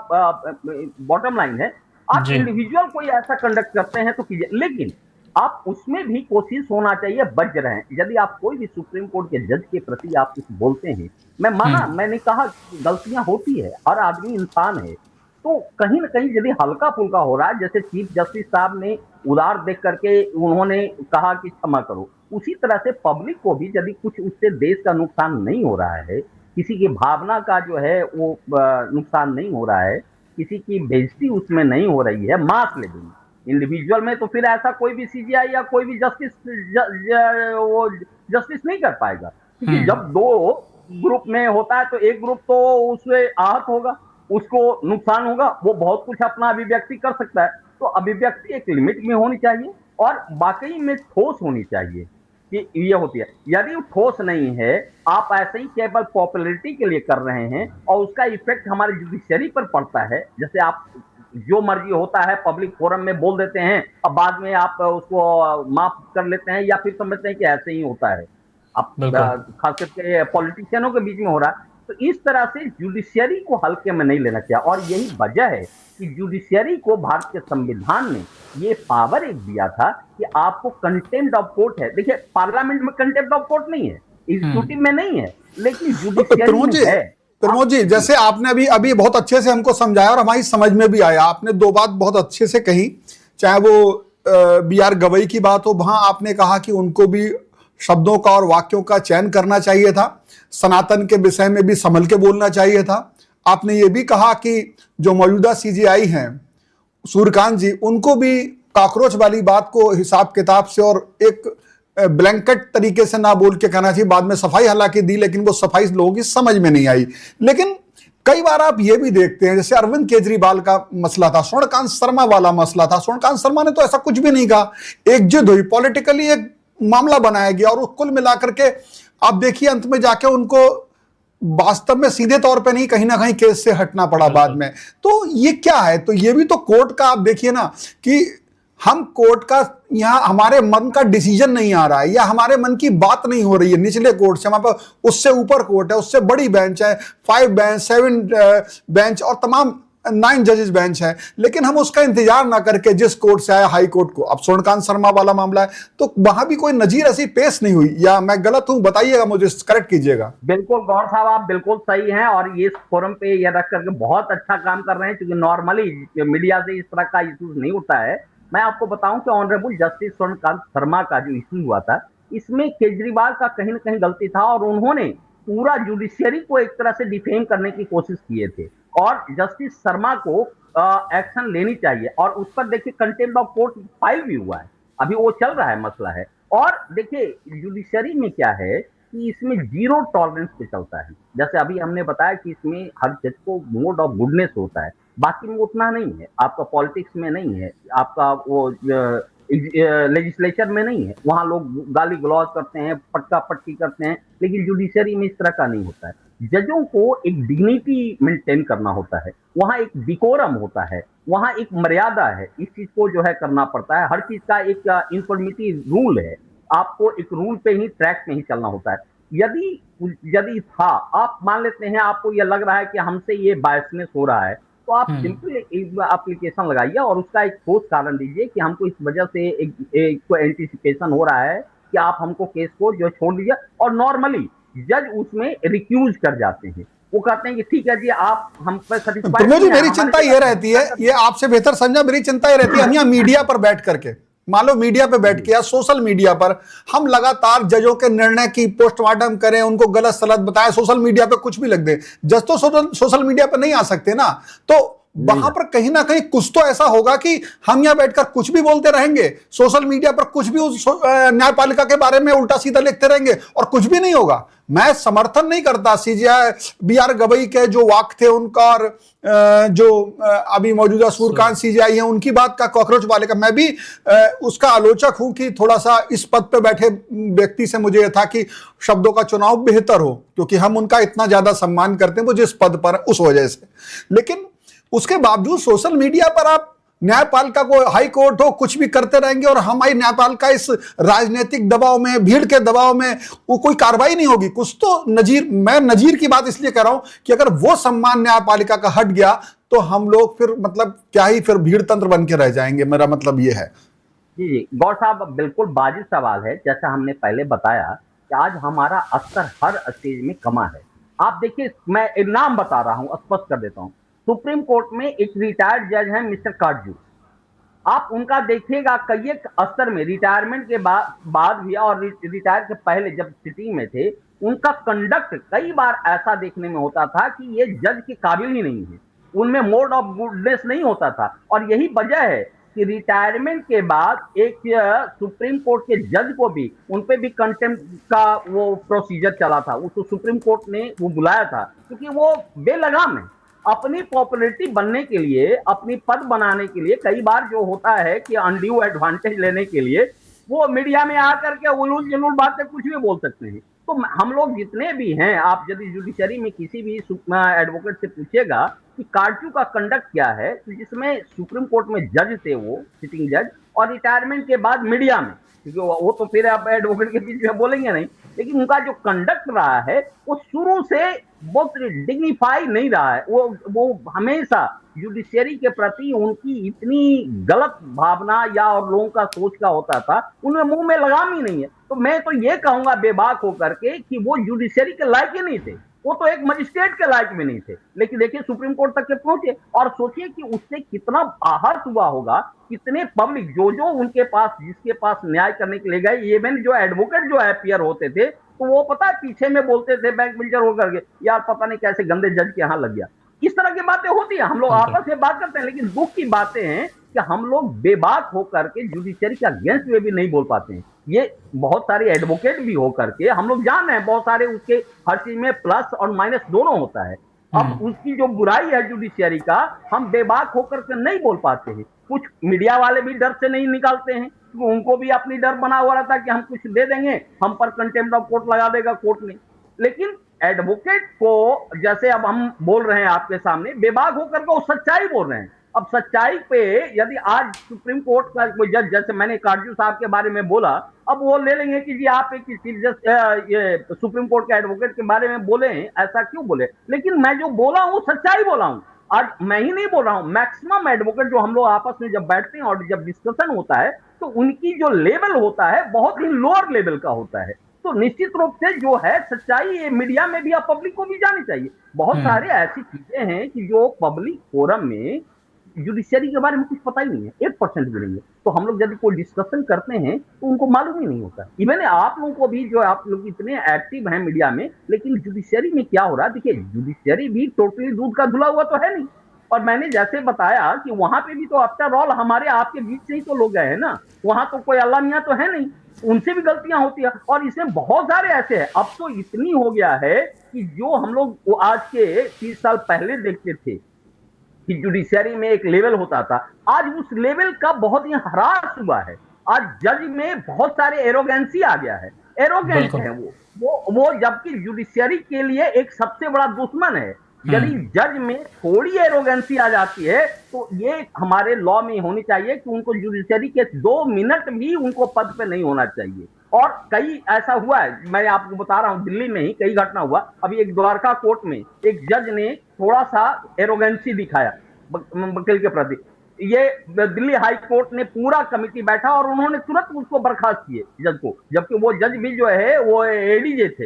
बॉटम लाइन है। आप इंडिविजुअल कोई ऐसा कंडक्ट करते हैं तो कीजिए, लेकिन आप उसमें भी कोशिश होना चाहिए बच रहे हैं। यदि आप कोई भी सुप्रीम कोर्ट के जज के प्रति आप कुछ बोलते हैं, मैंने कहा गलतियां होती है, हर आदमी इंसान है, तो कहीं ना कहीं यदि हल्का फुल्का हो रहा है, जैसे चीफ जस्टिस साहब ने उदार देख करके उन्होंने कहा कि क्षमा करो, उसी तरह से पब्लिक को भी यदि कुछ उससे देश का नुकसान नहीं हो रहा है, किसी की भावना का जो है वो नुकसान नहीं हो रहा है, किसी की बेइज्जती उसमें नहीं हो रही है, मास लेवल इंडिविजुअल में, तो फिर ऐसा कोई भी सीजीआई या कोई भी जस्टिस वो जस्टिस नहीं कर पाएगा। क्योंकि जब दो ग्रुप में होता है तो एक ग्रुप तो उससे आहत होगा, उसको नुकसान होगा, वो बहुत कुछ अपना अभिव्यक्ति कर सकता है। तो अभिव्यक्ति एक लिमिट में होनी चाहिए और वाकई में ठोस होनी चाहिए कि ये होती है। यदि ठोस नहीं है, आप ऐसे ही केवल पॉपुलैरिटी के लिए कर रहे हैं और उसका इफेक्ट हमारे जुडिशरी पर पड़ता है, जैसे आप जो मर्जी होता है पब्लिक फोरम में बोल देते हैं और बाद में आप उसको माफ कर लेते हैं या फिर समझते हैं कि ऐसे ही होता है। अब खास करके पॉलिटिशियनों के बीच में हो रहा है, तो इस तरह से जुडिशरी को हल्के में नहीं लेना चाहिए। और यही वजह है कि जुडिशरी को भारत के संविधान ने ये पावर एक दिया था कि आपको कंटेम्प्ट ऑफ कोर्ट है। देखिए, पार्लियामेंट में कंटेम्प्ट ऑफ कोर्ट नहीं है, एग्जीक्यूटिव में नहीं है, लेकिन जुडिशरी में है। प्रमोद जी, जैसे आपने अभी बहुत अच्छे से हमको समझाया और हमारी समझ में भी आया, आपने दो बात बहुत अच्छे से कही, चाहे वो बी.आर. गवई की बात हो, वहां आपने कहा कि उनको भी शब्दों का और वाक्यों का चयन करना चाहिए था, सनातन के विषय में भी संभल के बोलना चाहिए था। आपने ये भी कहा कि जो मौजूदा सीजीआई हैं सूर्यकांत जी, उनको भी कॉकरोच वाली बात को हिसाब किताब से और एक ब्लैंकेट तरीके से ना बोल के कहना चाहिए। बाद में सफाई हालांकि दी, लेकिन वो सफाई लोगों की समझ में नहीं आई। लेकिन कई बार आप ये भी देखते हैं, जैसे अरविंद केजरीवाल का मसला था, स्वर्णकांत शर्मा वाला मसला था, स्वर्णकांत शर्मा ने तो ऐसा कुछ भी नहीं कहा, एक जिद हुई, पॉलिटिकली एक मामला बनाया गया और कुल मिलाकर के आप देखिए अंत में जाके उनको वास्तव में सीधे तौर पे नहीं, कहीं ना कहीं केस से हटना पड़ा बाद में। तो ये क्या है? तो ये भी तो कोर्ट का आप देखिए ना कि हम कोर्ट का यहाँ हमारे मन का डिसीजन नहीं आ रहा है या हमारे मन की बात नहीं हो रही है निचले कोर्ट से, हमारे पास उससे ऊपर कोर्ट है, उससे बड़ी बेंच है, 5 बेंच 7 बेंच और तमाम 9 जजेस बेंच है, लेकिन हम उसका इंतजार ना करके जिस कोर्ट से आया हाई कोर्ट को, अब स्वर्णकांत शर्मा वाला मामला है तो वहां भी कोई नजीर ऐसी पेश नहीं हुई, या मैं गलत हूं? बताइएगा, मुझे करेक्ट कीजिएगा। बिल्कुल गौर साहब, आप बिल्कुल सही हैं और ये फोरम पे ये रख करके बहुत अच्छा काम कर रहे हैं, क्योंकि नॉर्मली मीडिया से इस तरह का इश्यूज नहीं होता है। मैं आपको बताऊं कि ऑनरेबल जस्टिस स्वर्णकांत शर्मा का जो इश्यू हुआ था, इसमें केजरीवाल का कहीं ना कहीं गलती था और उन्होंने पूरा जुडिशियरी को एक तरह से डिफेम करने की कोशिश किए थे और जस्टिस शर्मा को एक्शन लेनी चाहिए। और उस पर देखिए कंटेम्प्ट ऑफ कोर्ट फाइल भी हुआ है, अभी वो चल रहा है मसला है। और देखिए जुडिशरी में क्या है कि इसमें 0 टॉलरेंस पे चलता है। जैसे अभी हमने बताया कि इसमें हर जज को मोड ऑफ गुडनेस होता है, बाकी में उतना नहीं है, आपका पॉलिटिक्स में नहीं है, आपका वो लेजिस्लेचर में नहीं है, वहां लोग गाली गलौज करते हैं, पटका पटकी करते हैं, लेकिन जुडिशरी में इस तरह का नहीं होता है। जजों को एक डिग्निटी मेंटेन करना होता है, वहां एक डिकोरम होता है, वहां एक मर्यादा है, इस चीज को जो है करना पड़ता है। हर चीज का एक यूनिफॉर्मिटी रूल है। आपको एक रूल पे ही, ट्रैक पे ही चलना होता है। यदि यदि था, आप मान लेते हैं आपको ये लग रहा है कि हमसे ये बायसनेस हो रहा है, तो आप सिंपल एप्लीकेशन लगाइए और उसका एक ठोस कारण दीजिए कि हमको इस वजह से एक को एंटीसिपेशन हो रहा है कि आप हमको केस को जो छोड़ दीजिए। और नॉर्मली जज उसमें रिक्यूज कर जाते हैं, वो कहते हैं कि ठीक है जी, आप हम पर सेटिस्फाइड प्रमोद जी, मेरी चिंता ये रहती है, ये आपसे बेहतर समझा, मेरी चिंता ये रहती है, हम यहाँ मीडिया पर बैठ करके, मान लो मीडिया पे बैठ के या सोशल मीडिया पर हम लगातार जजों के निर्णय की पोस्टमार्टम करें, उनको गलत सलत बताएं, सोशल मीडिया पे कुछ भी लिख दें। जज तो सोशल मीडिया पर नहीं आ सकते ना, तो वहां पर कहीं ना कहीं कुछ तो ऐसा होगा कि हम यहां बैठकर कुछ भी बोलते रहेंगे, सोशल मीडिया पर कुछ भी उस न्यायपालिका के बारे में उल्टा सीधा लिखते रहेंगे और कुछ भी नहीं होगा। मैं समर्थन नहीं करता सीजीआई बीआर गवई के जो वाक थे उनका, और जो अभी मौजूदा सूर्यकांत सीजीआई हैं उनकी बात का, कॉकरोच वाले का, मैं भी उसका आलोचक हूं कि थोड़ा सा इस पद पे बैठे व्यक्ति से मुझे यह था कि शब्दों का चुनाव बेहतर हो, क्योंकि हम उनका इतना ज्यादा सम्मान करते हैं वो जिस पद पर, उस वजह से। लेकिन उसके बावजूद सोशल मीडिया पर आप न्यायपालिका को, हाई कोर्ट हो, कुछ भी करते रहेंगे और हमारी न्यायपालिका इस राजनीतिक दबाव में, भीड़ के दबाव में, वो कोई कार्रवाई नहीं होगी। कुछ तो नजीर, मैं नजीर की बात इसलिए कर रहा हूं कि अगर वो सम्मान न्यायपालिका का हट गया तो हम लोग फिर मतलब क्या ही फिर भीड़ तंत्र बन के रह जाएंगे, मेरा मतलब ये है। जी जी गौर साहब, बिल्कुल वाजिब सवाल है। जैसा हमने पहले बताया कि आज हमारा स्तर हर स्टेज में कमा है। आप देखिए, मैं एक नाम बता रहा हूं, स्पष्ट कर देता हूं। सुप्रीम कोर्ट में एक रिटायर्ड जज हैं मिस्टर काटजू, आप उनका देखिएगा कई एक स्तर में रिटायरमेंट के बाद भी और रिटायर के पहले जब सिटिंग में थे, उनका कंडक्ट कई बार ऐसा देखने में होता था कि ये जज के काबिल ही नहीं है, उनमें मोड ऑफ गुडनेस नहीं होता था। और यही वजह है कि रिटायरमेंट के बाद एक सुप्रीम कोर्ट के जज को भी, उन पे भी कंटेम्प्ट का वो प्रोसीजर चला था, उसको सुप्रीम कोर्ट ने वो बुलाया था, क्योंकि वो बेलगाम है। अपनी पॉपुलैरिटी बनने के लिए, अपनी पद बनाने के लिए, कई बार जो होता है कि अनड्यू एडवांटेज लेने के लिए वो मीडिया में आकर के उलूल जुलूल बातें कुछ भी बोल सकते हैं। तो हम लोग जितने भी हैं, आप यदि जुडिशरी में किसी भी एडवोकेट से पूछेगा कि काटजू का कंडक्ट क्या है, तो जिसमें सुप्रीम कोर्ट में जज थे, वो सिटिंग जज, और रिटायरमेंट के बाद मीडिया में, क्योंकि वो तो फिर आप एडवोकेट के बीच में बोलेंगे नहीं, लेकिन उनका जो कंडक्ट रहा है वो शुरू से बहुत डिग्निफाई नहीं रहा है। वो हमेशा जुडिशरी के प्रति उनकी इतनी गलत भावना या और लोगों का सोच का होता था, उनमें मुंह में लगाम ही नहीं है। तो मैं तो ये कहूंगा बेबाक होकर के कि वो जुडिशरी के लायक ही नहीं थे, वो तो एक मजिस्ट्रेट के लायक भी नहीं थे, लेकिन देखिए सुप्रीम कोर्ट तक के पहुंचे। और सोचिए कि उससे कितना आहत हुआ होगा, कितने पब्लिक जो उनके पास, जिसके पास न्याय करने के लिए गए, इवन जो एडवोकेट जो अपीयर होते थे, तो वो पता है पीछे में बोलते थे बैंक मिलकर होकर के, यार पता नहीं कैसे गंदे जज के यहां लग गया। इस तरह की बातें होती है, हम लोग आपस में बात करते हैं, लेकिन दुख की बातें हैं कि हम लोग बेबाक होकर के जुडिशरी के अगेंस्ट में भी नहीं बोल पाते हैं। ये बहुत सारे एडवोकेट भी होकर के, हम लोग जान रहे हैं बहुत सारे उसके हर चीज में प्लस और माइनस दोनों होता है। अब उसकी जो बुराई है जुडिशरी का, हम बेबाक होकर के नहीं बोल पाते हैं। कुछ मीडिया वाले भी डर से नहीं निकालते हैं, क्योंकि उनको भी अपनी डर बना हुआ रहता है कि हम कुछ दे देंगे, हम पर कंटेम्प्ट ऑफ कोर्ट लगा देगा कोर्ट ने। लेकिन एडवोकेट को, जैसे अब हम बोल रहे हैं आपके सामने, बेबाक होकर के वो सच्चाई बोल रहे हैं। अब सच्चाई पे यदि आज सुप्रीम कोर्ट का कोई जज, जैसे मैंने काटजू साहब के बारे में बोला, अब वो ले लेंगे कि जी आप एक चीफ जज, ये सुप्रीम कोर्ट के एडवोकेट के बारे में बोले हैं, ऐसा क्यों बोले? लेकिन मैं जो बोला हूं सच्चाई बोला हूं। आज मैं ही नहीं बोल रहा हूं, मैक्सिमम एडवोकेट जो हम लोग आपस में जब बैठते हैं और जब डिस्कशन होता है, तो उनकी जो लेवल होता है बहुत ही लोअर लेवल का होता है। तो निश्चित रूप से जो है सच्चाई ये मीडिया में भी, अब पब्लिक को भी जानी चाहिए। बहुत सारे ऐसी चीजें हैं कि जो पब्लिक फोरम में जुडिशरी के बारे में कुछ पता ही नहीं है, 1% भी नहीं है। तो हम लोग यदि कोई डिस्कशन करते हैं तो उनको मालूम ही नहीं होता। इवन आप लोगों को भी, जो आप लोग इतने एक्टिव हैं मीडिया में, लेकिन जुडिशरी में क्या हो रहा है, देखिए जुडिशरी भी टोटली दूध का धुला हुआ तो है नहीं। और मैंने जैसे बताया कि वहां पे भी तो आफ्टर ऑल हमारे आपके बीच से ही तो लोग गए हैं ना, वहां तो कोई अल्लाह मियां तो है नहीं, उनसे भी गलतियां होती है। और इसमें बहुत सारे ऐसे हैं, अब तो इतनी हो गया है कि जो हम लोग आज के 30 साल पहले देखते थे कि जुडिशरी में एक लेवल होता था, आज उस लेवल का बहुत ही ह्रास हुआ है। आज जज में बहुत सारे एरोगेंसी आ गया है, एरोगेंट है वो, जबकि जुडिशरी के लिए एक सबसे बड़ा दुश्मन है। यदि जज में थोड़ी एरोगेंसी आ जाती है तो ये हमारे लॉ में होनी चाहिए कि उनको जुडिशरी के 2 मिनट भी उनको पद पे नहीं होना चाहिए। और कई ऐसा हुआ है, मैं आपको बता रहा हूं, दिल्ली में ही कई घटना हुआ। अभी एक द्वारका कोर्ट में एक जज ने थोड़ा सा एरोगेंसी दिखाया वकील के प्रति। ये दिल्ली हाई कोर्ट ने पूरा कमेटी बैठा और उन्होंने तुरंत उसको बर्खास्त किए जज को, जबकि वो जज भी जो है वो एडीजे थे,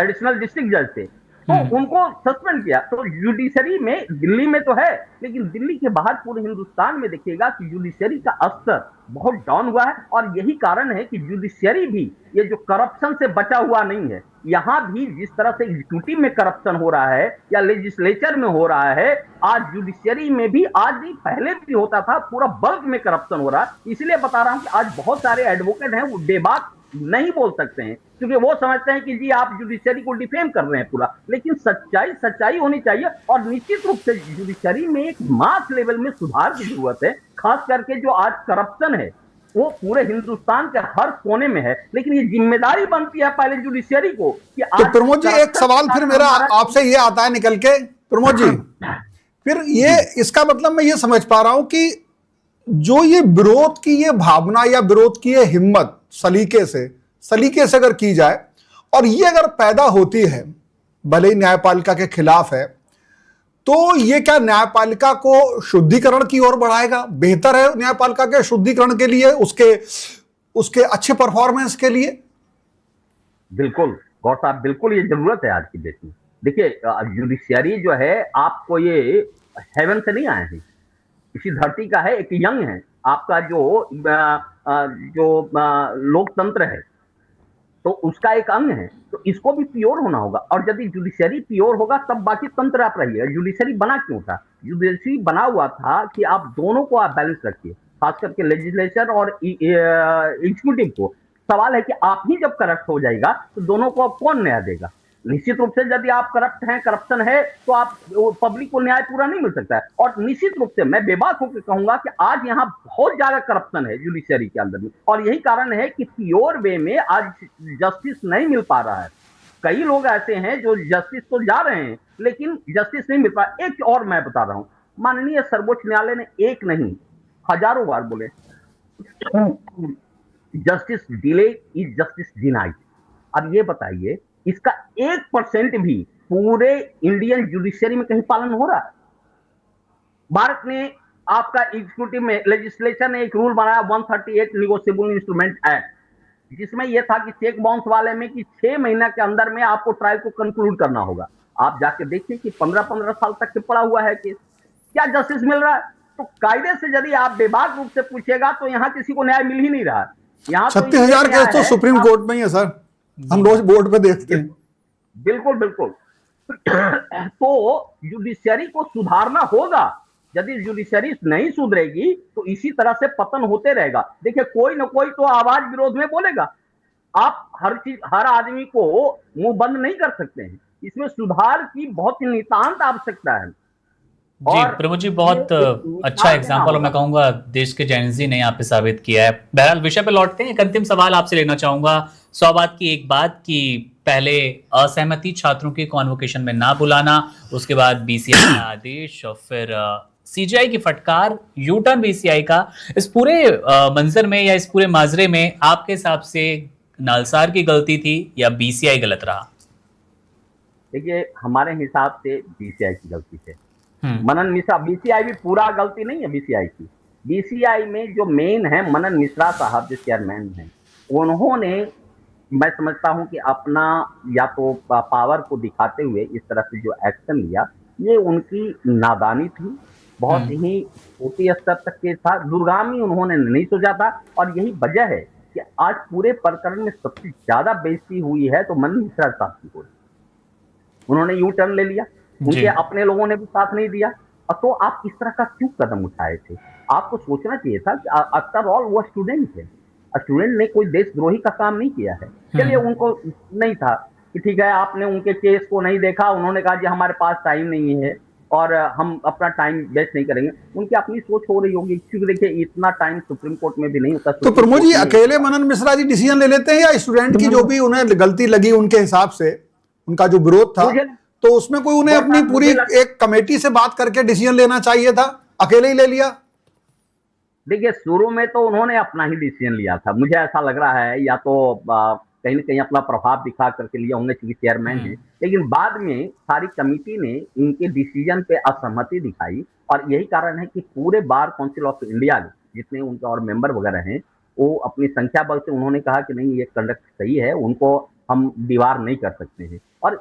एडिशनल डिस्ट्रिक्ट जज थे, तो उनको सस्पेंड किया। तो जुडिशरी में दिल्ली में तो है, लेकिन दिल्ली के बाहर पूरे हिंदुस्तान में देखिएगा कि जुडिशरी का स्तर बहुत डाउन हुआ है। और यही कारण है कि जुडिशरी भी ये जो करप्शन से बचा हुआ नहीं है। यहां भी जिस तरह से एग्जीक्यूटिव में करप्शन हो रहा है या लेजिस्लेचर में हो रहा है, आज जुडिशरी में भी, आज नहीं पहले भी होता था, पूरा बल्क में करप्शन हो रहा है। इसलिए बता रहा हूं कि आज बहुत सारे एडवोकेट हैं वो बेबाक नहीं बोल सकते हैं, क्योंकि वो समझते हैं कि जी आप जुडिशरी को डिफेम कर रहे हैं पूरा। लेकिन सच्चाई होनी चाहिए। और निश्चित रूप से जुडिशरी में एक मास लेवल में सुधार की जरूरत है, खास करके जो आज करप्शन है वो पूरे हिंदुस्तान के हर कोने में है। लेकिन ये जिम्मेदारी बनती है पहले जुडिशरी को कि तो प्रमोद जी, एक सवाल फिर मेरा आपसे ये आता है निकल के, प्रमोद जी, फिर ये इसका मतलब मैं ये समझ पा रहा हूं कि जो ये विरोध की ये भावना या विरोध की ये हिम्मत सलीके से अगर की जाए, और ये अगर पैदा होती है भले ही न्यायपालिका के खिलाफ है, तो ये क्या न्यायपालिका को शुद्धिकरण की ओर बढ़ाएगा? बेहतर है न्यायपालिका के शुद्धिकरण के लिए, उसके अच्छे परफॉर्मेंस के लिए? बिल्कुल गौर साहब, बिल्कुल ये जरूरत है आज की डेट में। देखिए जुडिशियरी जो है, आपको ये हेवन से नहीं आए हैं, इसी धरती का है, एक यंग है आपका जो लोकतंत्र है, तो उसका एक अंग है। तो इसको भी प्योर होना होगा। और यदि जुडिशरी प्योर होगा तब बाकी तंत्र आप रहिए। जुडिशरी बना क्यों था? जुडिशरी बना हुआ था कि आप दोनों को आप बैलेंस रखिए, खास करके लेजिस्लेचर और एग्जीक्यूटिव को। सवाल है कि आप ही जब करप्ट हो जाएगा तो दोनों को अब कौन न्याय देगा? निश्चित रूप से यदि आप करप्ट हैं, करप्शन है, तो आप पब्लिक को न्याय पूरा नहीं मिल सकता है। और निश्चित रूप से मैं बेबाक होकर कहूंगा कि आज यहाँ बहुत ज्यादा करप्शन है जुडिशरी के अंदर में। और यही कारण है कि प्योर वे में आज जस्टिस नहीं मिल पा रहा है। कई लोग ऐसे हैं जो जस्टिस तो जा रहे हैं, लेकिन जस्टिस नहीं मिल पा। एक और मैं बता रहा हूं, माननीय सर्वोच्च न्यायालय ने एक नहीं हजारों बार बोले, justice delay is justice denied. अब ये बताइए, इसका 1% भी पूरे इंडियन जुडिशरी में कहीं पालन हो रहा है? भारत ने आपका एग्जीक्यूटिव में, लेजिस्लेचर ने एक रूल बनाया 138 निगोशिएबल इंस्ट्रूमेंट एक्ट, जिसमें यह था कि चेक बाउंस वाले में कि 6 महीना के अंदर में आपको ट्रायल को कंक्लूड करना होगा। आप जाके देखिए कि 15-15 साल तक के पड़ा हुआ है केस, क्या जस्टिस मिल रहा है? तो कायदे से यदि आप बेबाक रूप से पूछेगा तो यहाँ किसी को न्याय मिल ही नहीं रहा है। यहाँ 36,000 केस तो सुप्रीम कोर्ट में ही है सर, हम रोज बोर्ड पे देखते हैं। बिल्कुल बिल्कुल। तो जुडिशरी को सुधारना होगा। यदि जुडिशरी नहीं सुधरेगी तो इसी तरह से पतन होते रहेगा। देखिए कोई ना कोई तो आवाज विरोध में बोलेगा। आप हर आदमी को मुंह बंद नहीं कर सकते हैं। इसमें सुधार की बहुत ही नितांत आवश्यकता है। जी प्रमोद जी, बहुत अच्छा एग्जाम्पल, और मैं कहूंगा देश के जेनजी ने यहाँ पे साबित किया है। बहरहाल विषय पे लौटते हैं। एक अंतिम सवाल आपसे लेना चाहूंगा। 100 बात की एक बात कि पहले असहमति छात्रों की कॉन्वोकेशन में ना बुलाना, उसके बाद बीसीआई का आदेश, और फिर सीजीआई की फटकार, यूटर्न बीसीआई का। इस पूरे मंजर में या इस पूरे माजरे में आपके हिसाब से नालसार की गलती थी या बीसीआई गलत रहा? देखिए हमारे हिसाब से बीसीआई की गलती है। मनन मिश्रा, बीसीआई भी पूरा गलती नहीं है बीसीआई की। बीसीआई में जो मेन है मनन मिश्रा साहब जो चेयरमैन हैं, उन्होंने, मैं समझता हूं कि अपना या तो पावर को दिखाते हुए इस तरह से जो एक्शन लिया, ये उनकी नादानी थी। बहुत ही छोटी स्तर तक के था, दूरगामी उन्होंने नहीं सोचा था। और यही वजह है कि आज पूरे प्रकरण में सबसे ज्यादा बेइज्जती हुई है तो मनन मिश्रा साहब की हुई। उन्होंने यू टर्न ले लिया, उनके अपने लोगों ने भी साथ नहीं दिया। तो आप इस तरह का क्यों कदम उठाए थे? आपको सोचना चाहिए था कि आफ्टर ऑल वो स्टूडेंट थे, स्टूडेंट ने कोई देशद्रोही का काम नहीं किया है। चलिए उनको नहीं था कि ठीक है, आपने उनके केस को नहीं देखा, उन्होंने कहा कि हमारे पास टाइम नहीं है और हम अपना टाइम वेस्ट नहीं करेंगे। उनकी अपनी सोच हो रही होगी, क्योंकि देखिए इतना टाइम सुप्रीम कोर्ट में भी नहीं होता। तो प्रमोद जी, अकेले मनन मिश्रा जी डिसीजन ले लेते हैं या स्टूडेंट की जो भी उन्हें गलती लगी उनके हिसाब से, उनका जो विरोध था, तो उसमें कोई उन्हें अपनी पूरी एक कमेटी से बात करके डिसीजन लेना चाहिए था? अकेले ही ले लिया? देखिए, शुरू में तो उन्होंने अपना ही डिसीजन लिया था, मुझे ऐसा लग रहा है, या तो कहीं न कहीं अपना प्रभाव दिखा करके लिया होंगे चूँकि चेयरमैन हैं। लेकिन बाद में सारी कमिटी ने इनके डिसीजन पे असहमति दिखाई और यही कारण है कि पूरे बार काउंसिल ऑफ इंडिया ने, जितने उनके और मेंबर वगैरह हैं, वो अपनी संख्या बल से उन्होंने कहा कि नहीं, ये कंडक्ट सही है, उनको हम दीवार नहीं कर सकते हैं। और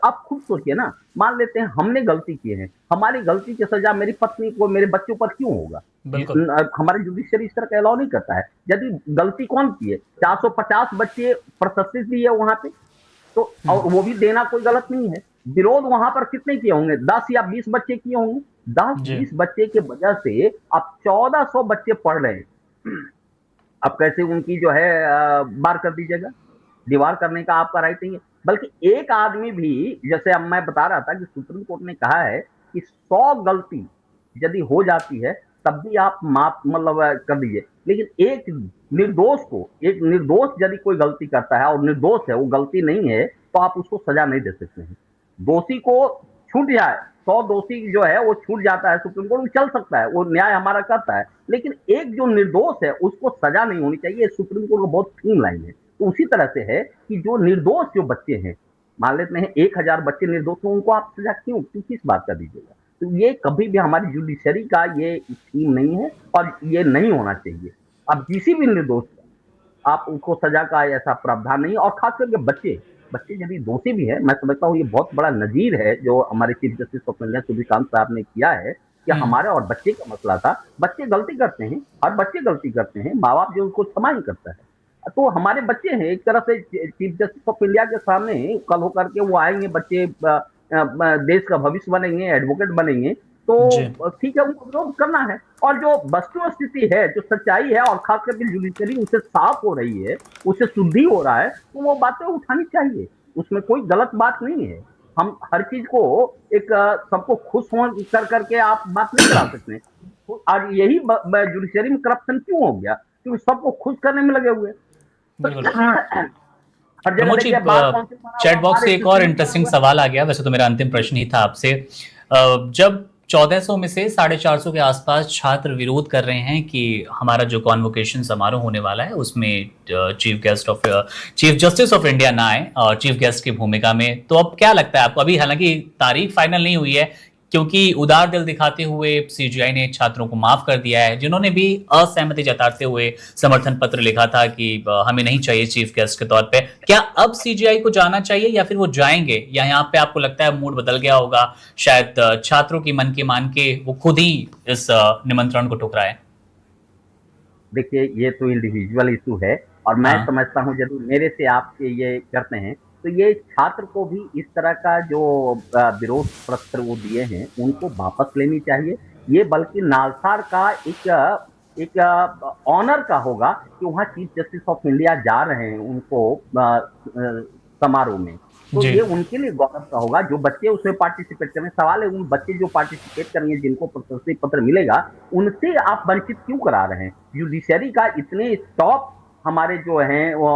आप खुद सोचिए ना, मान लेते हैं हमने गलती की है, हमारी गलती की सज़ा मेरी पत्नी को, मेरे बच्चों पर क्यों होगा? बिल्कुल। हमारा जुडिशरी इस तरह का अलाउ नहीं करता है। यदि गलती कौन की है? 450 बच्चे प्रशासित भी है वहां पे, तो और वो भी देना कोई गलत नहीं है। विरोध वहां पर कितने किए होंगे? 10 या 20 बच्चे किए होंगे। जी 10-20 बच्चे की वजह से अब 1400 बच्चे पढ़ रहे हैं। अब कैसे उनकी जो है बार कर दीजिएगा? दीवार करने का आपका राइट नहीं है। बल्कि एक आदमी भी, जैसे अब मैं बता रहा था कि सुप्रीम कोर्ट ने कहा है कि 100 गलती यदि हो जाती है तब भी आप माफ मतलब कर दीजिए, लेकिन एक निर्दोष यदि कोई गलती करता है और निर्दोष है, वो गलती नहीं है, तो आप उसको सजा नहीं दे सकते हैं। दोषी को छूट जाए, 100 दोषी जो है वो छूट जाता है, सुप्रीम कोर्ट में चल सकता है, वो न्याय हमारा करता है, लेकिन एक जो निर्दोष है उसको सजा नहीं होनी चाहिए। सुप्रीम कोर्ट का बहुत थीम लाइन है। तो उसी तरह से है कि जो निर्दोष जो बच्चे हैं, मान लेते हैं 1000 बच्चे निर्दोष हैं, उनको आप सजा क्यों किस बात का दीजिएगा? तो ये कभी भी हमारी जुडिशरी का ये थीम नहीं है और ये नहीं होना चाहिए। अब किसी भी निर्दोष को आप उनको सजा का ऐसा प्रावधान नहीं, और खास करके बच्चे बच्चे यदि दोषी भी है, मैं समझता हूँ ये बहुत बड़ा नजीर है जो हमारे chief justice of India Suryakant साहब ने किया है कि हमारे और बच्चे का मसला था। बच्चे गलती करते हैं, हर बच्चे गलती करते हैं, माँ बाप जो उनको क्षमा ही करता है। तो हमारे बच्चे हैं, एक तरह से चीफ जस्टिस ऑफ इंडिया के सामने कल होकर के वो आएंगे, बच्चे देश का भविष्य बनेंगे, एडवोकेट बनेंगे, जी तो ठीक है, उनको विरोध करना है। और जो वस्तु स्थिति है, जो सच्चाई है, और खास करके जुडिशरी उससे साफ हो रही है, उससे शुद्धि हो रहा है, तो वो बातें उठानी चाहिए, उसमें कोई गलत बात नहीं है। हम हर चीज को एक सबको खुश हो कर करके आप बात नहीं करा सकते हैं। और यही जुडिशरी में करप्शन क्यों हो गया? क्योंकि सबको खुश करने में लगे हुए बिल्कुल। हैं। हर जगह प्रमोद जी, देखिए बार काउंसिल बना चैट हुआ, बॉक्स हमारे से एक और सुप्रीम इंटरेस्टिंग कोर्ट सवाल आ गया, वैसे तो मेरा अंतिम प्रश्न ही था आपसे। जब 1400 में से 450 के आसपास छात्र विरोध कर रहे हैं कि हमारा जो कॉन्वोकेशन समारोह होने वाला है उसमें चीफ जस्टिस ऑफ इंडिया ना आए और चीफ गेस्ट की भूमिका में, तो अब क्या लगता है आपको? अभी हालांकि तारीख फाइनल नहीं हुई है, क्योंकि उदार दिल दिखाते हुए सीजीआई ने छात्रों को माफ कर दिया है, जिन्होंने भी असहमति जताते हुए समर्थन पत्र लिखा था कि हमें नहीं चाहिए चीफ गेस्ट के तौर पे। क्या अब सीजीआई को जाना चाहिए या फिर वो जाएंगे, या यहाँ पे आपको लगता है मूड बदल गया होगा, शायद छात्रों की मन की मान के वो खुद ही इस निमंत्रण को ठुकराए? देखिए, ये तो इंडिविजुअल इशू है, और मैं हाँ समझता हूँ यदि मेरे से आप ये करते हैं, तो ये छात्र को भी इस तरह का जो विरोध पत्र वो दिए हैं उनको वापस लेनी चाहिए। ये बल्कि नालसार का एक ऑनर का होगा कि वहाँ चीफ जस्टिस ऑफ इंडिया जा रहे हैं उनको समारोह में, तो जी ये उनके लिए गौरव का होगा जो बच्चे उसमें पार्टिसिपेट करें। सवाल है, उन बच्चे जो पार्टिसिपेट करेंगे, जिनको प्रशस्ति पत्र मिलेगा, उनसे आप वंचित क्यों करा रहे हैं? जुडिशरी का इतने टॉप हमारे जो हैं वो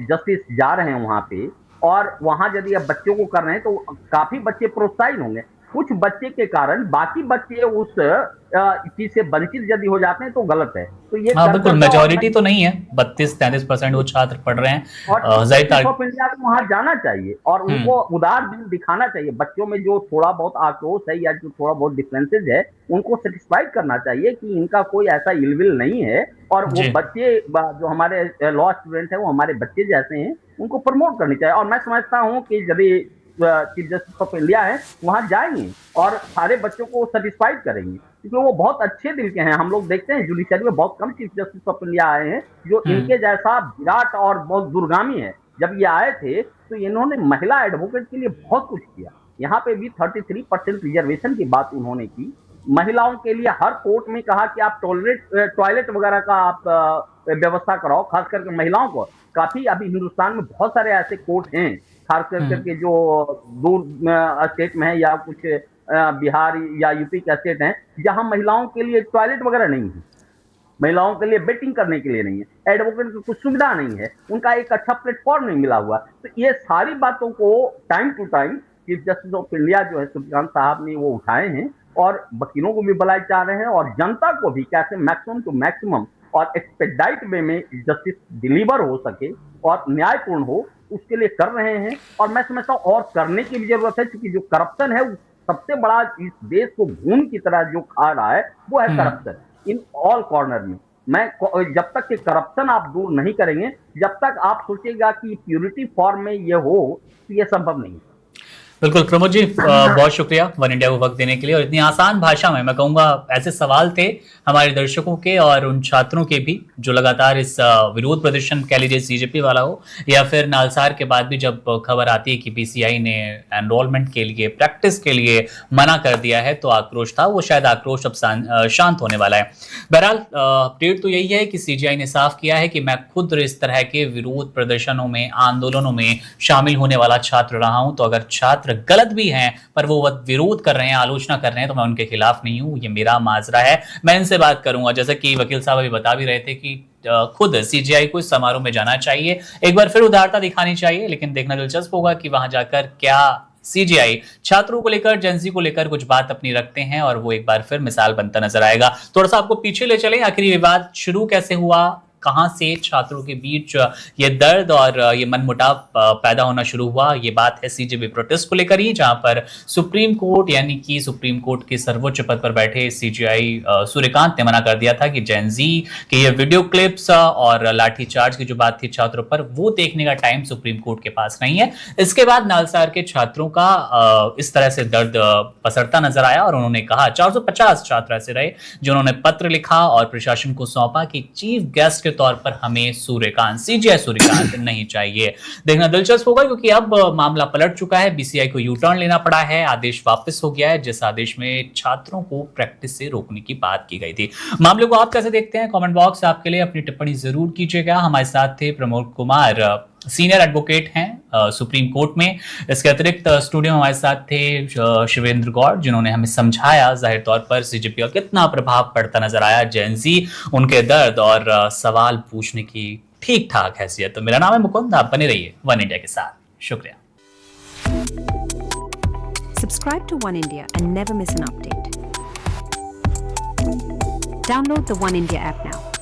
जस्टिस जा रहे हैं वहां पे, और वहां यदि अब बच्चों को कर रहे हैं तो काफी बच्चे प्रोत्साहित होंगे। कुछ बच्चे के कारण बाकी बच्चे उस चीज से वंचित यदि हो जाते हैं तो गलत है। तो ये हाँ कर बिल्कुल, करके, और मेजोरिटी तो नहीं है, 32-33% वो छात्र पढ़ रहे हैं। और जाहिर जस्टिस ऑफ इंडिया को वहां जाना चाहिए और हम्म उनको उदार दिल दिखाना चाहिए। बच्चों में जो थोड़ा बहुत आक्रोश है या जो थोड़ा बहुत डिफरेंसेज है, उनको सेटिस्फाइड करना चाहिए कि इनका कोई ऐसा इलविल नहीं है, और वो जी बच्चे जो हमारे लॉ स्टूडेंट हैं वो हमारे बच्चे जैसे हैं, उनको प्रमोट करनी चाहिए। और मैं समझता हूँ कि यदि चीफ जस्टिस ऑफ इंडिया है वहां जाएंगे और सारे बच्चों को सेटिस्फाइड करेंगे, क्योंकि वो बहुत अच्छे दिल के हैं। हम लोग देखते हैं जुडिशरी में बहुत कम चीफ जस्टिस ऑफ इंडिया आए हैं जो इनके जैसा विराट और बहुत दूरगामी है। जब ये आए थे तो इन्होंने महिला एडवोकेट के लिए बहुत कुछ किया। यहाँ पे भी 33% रिजर्वेशन की बात उन्होंने की। महिलाओं के लिए हर कोर्ट में कहा कि आप टॉयलेट वगैरह का आप व्यवस्था कराओ, खास करके महिलाओं को। काफी अभी हिंदुस्तान में बहुत सारे ऐसे कोर्ट हैं, खास करके जो दूर स्टेट में है या कुछ बिहार या यूपी के स्टेट हैं, जहां महिलाओं के लिए टॉयलेट वगैरह नहीं है, महिलाओं के लिए बेटिंग करने के लिए नहीं है, एडवोकेट की कुछ सुविधा नहीं है, उनका एक अच्छा प्लेटफॉर्म नहीं मिला हुआ। तो ये सारी बातों को time to time chief justice of India जो है सूर्यकांत साहब ने वो उठाए हैं, और वकीलों को भी बुलाए जा रहे हैं और जनता को भी कैसे मैक्सिमम टू मैक्सिमम और एक्सपेडाइट वे में जस्टिस डिलीवर हो सके और न्यायपूर्ण हो, उसके लिए कर रहे हैं। और मैं समझता हूँ और करने की भी जरूरत है, क्योंकि जो करप्शन है वो सबसे बड़ा इस देश को घून की तरह जो खा रहा है वो है करप्शन इन ऑल कॉर्नर में। मैं जब तक कि करप्शन आप दूर नहीं करेंगे, जब तक आप सोचेगा कि प्यूरिटी फॉर्म में ये हो, तो ये संभव नहीं है। बिल्कुल प्रमोद जी, बहुत शुक्रिया वन इंडिया को वक्त देने के लिए और इतनी आसान भाषा में मैं कहूँगा ऐसे सवाल थे हमारे दर्शकों के और उन छात्रों के भी जो लगातार इस विरोध प्रदर्शन कह लीजिए सीजेपी वाला हो या फिर नालसार के बाद भी जब खबर आती है कि पीसीआई ने एनरोलमेंट के लिए प्रैक्टिस के लिए मना कर दिया है तो आक्रोश था, वो शायद आक्रोश अब शांत होने वाला है। बहरहाल अपडेट तो यही है कि सीजीआई ने साफ किया है कि मैं खुद इस तरह के विरोध प्रदर्शनों में आंदोलनों में शामिल होने वाला छात्र रहा हूं, तो अगर छात्र गलत भी हैं पर वो विरोध कर रहे हैं, आलोचना कर रहे हैं, तो मैं उनके खिलाफ नहीं हूं, ये मेरा माजरा है, मैं इनसे बात करूंगा। जैसा कि वकील साहब अभी बता भी रहे थे कि खुद सीजीआई को इस समारोह में जाना चाहिए, एक बार फिर उदारता दिखानी चाहिए, लेकिन देखना दिलचस्प होगा कि वहां जाकर क्या सीजीआई छात्रों को लेकर जेंजी को लेकर कुछ बात अपनी रखते हैं और वो एक बार फिर मिसाल बनता नजर आएगा। थोड़ा सा आपको पीछे ले चले, आखिर विवाद शुरू कैसे हुआ, कहां से छात्रों के बीच ये दर्द और ये मनमुटाव पैदा होना शुरू हुआ, ये बात है सीजेबी प्रोटेस्ट को लेकर ही, जहां पर सुप्रीम कोर्ट यानी कि सुप्रीम कोर्ट के सर्वोच्च पद पर बैठे सीजीआई सूर्यकांत ने मना कर दिया था कि जेंजी के ये वीडियो क्लिप्स और लाठीचार्ज की जो बात थी छात्रों पर, वो देखने का टाइम सुप्रीम कोर्ट के पास नहीं है। इसके बाद नालसार के छात्रों का इस तरह से दर्द पसरता नजर आया और उन्होंने कहा, 450 छात्र ऐसे रहे जिन्होंने पत्र लिखा और प्रशासन को सौंपा कि चीफ गेस्ट के तौर पर हमें सूर्यकांत, सीजीआई सूर्यकांत नहीं चाहिए। देखना दिलचस्प होगा क्योंकि अब मामला पलट चुका है, बीसीआई को यू टर्न लेना पड़ा है, आदेश वापस हो गया है जिस आदेश में छात्रों को प्रैक्टिस से रोकने की बात की गई थी। मामले को आप कैसे देखते हैं, कमेंट बॉक्स आपके लिए अपनी टिप्पणी जरूर कीजिएगा। हमारे साथ थे प्रमोद कुमार, सीनियर एडवोकेट हैं सुप्रीम कोर्ट में। इसके अतिरिक्त स्टूडियो में हमारे साथ थे शिवेंद्र गौड़, जिन्होंने हमें समझाया जाहिर तौर पर सीजेपी का कितना प्रभाव पड़ता नजर आया, जेंजी, उनके दर्द और सवाल पूछने की ठीक ठाक हैसियत। तो मेरा नाम है मुकुंद, आप बने रहिए वन इंडिया के साथ। शुक्रिया। Subscribe to One India and never miss an update. Download the One India app now.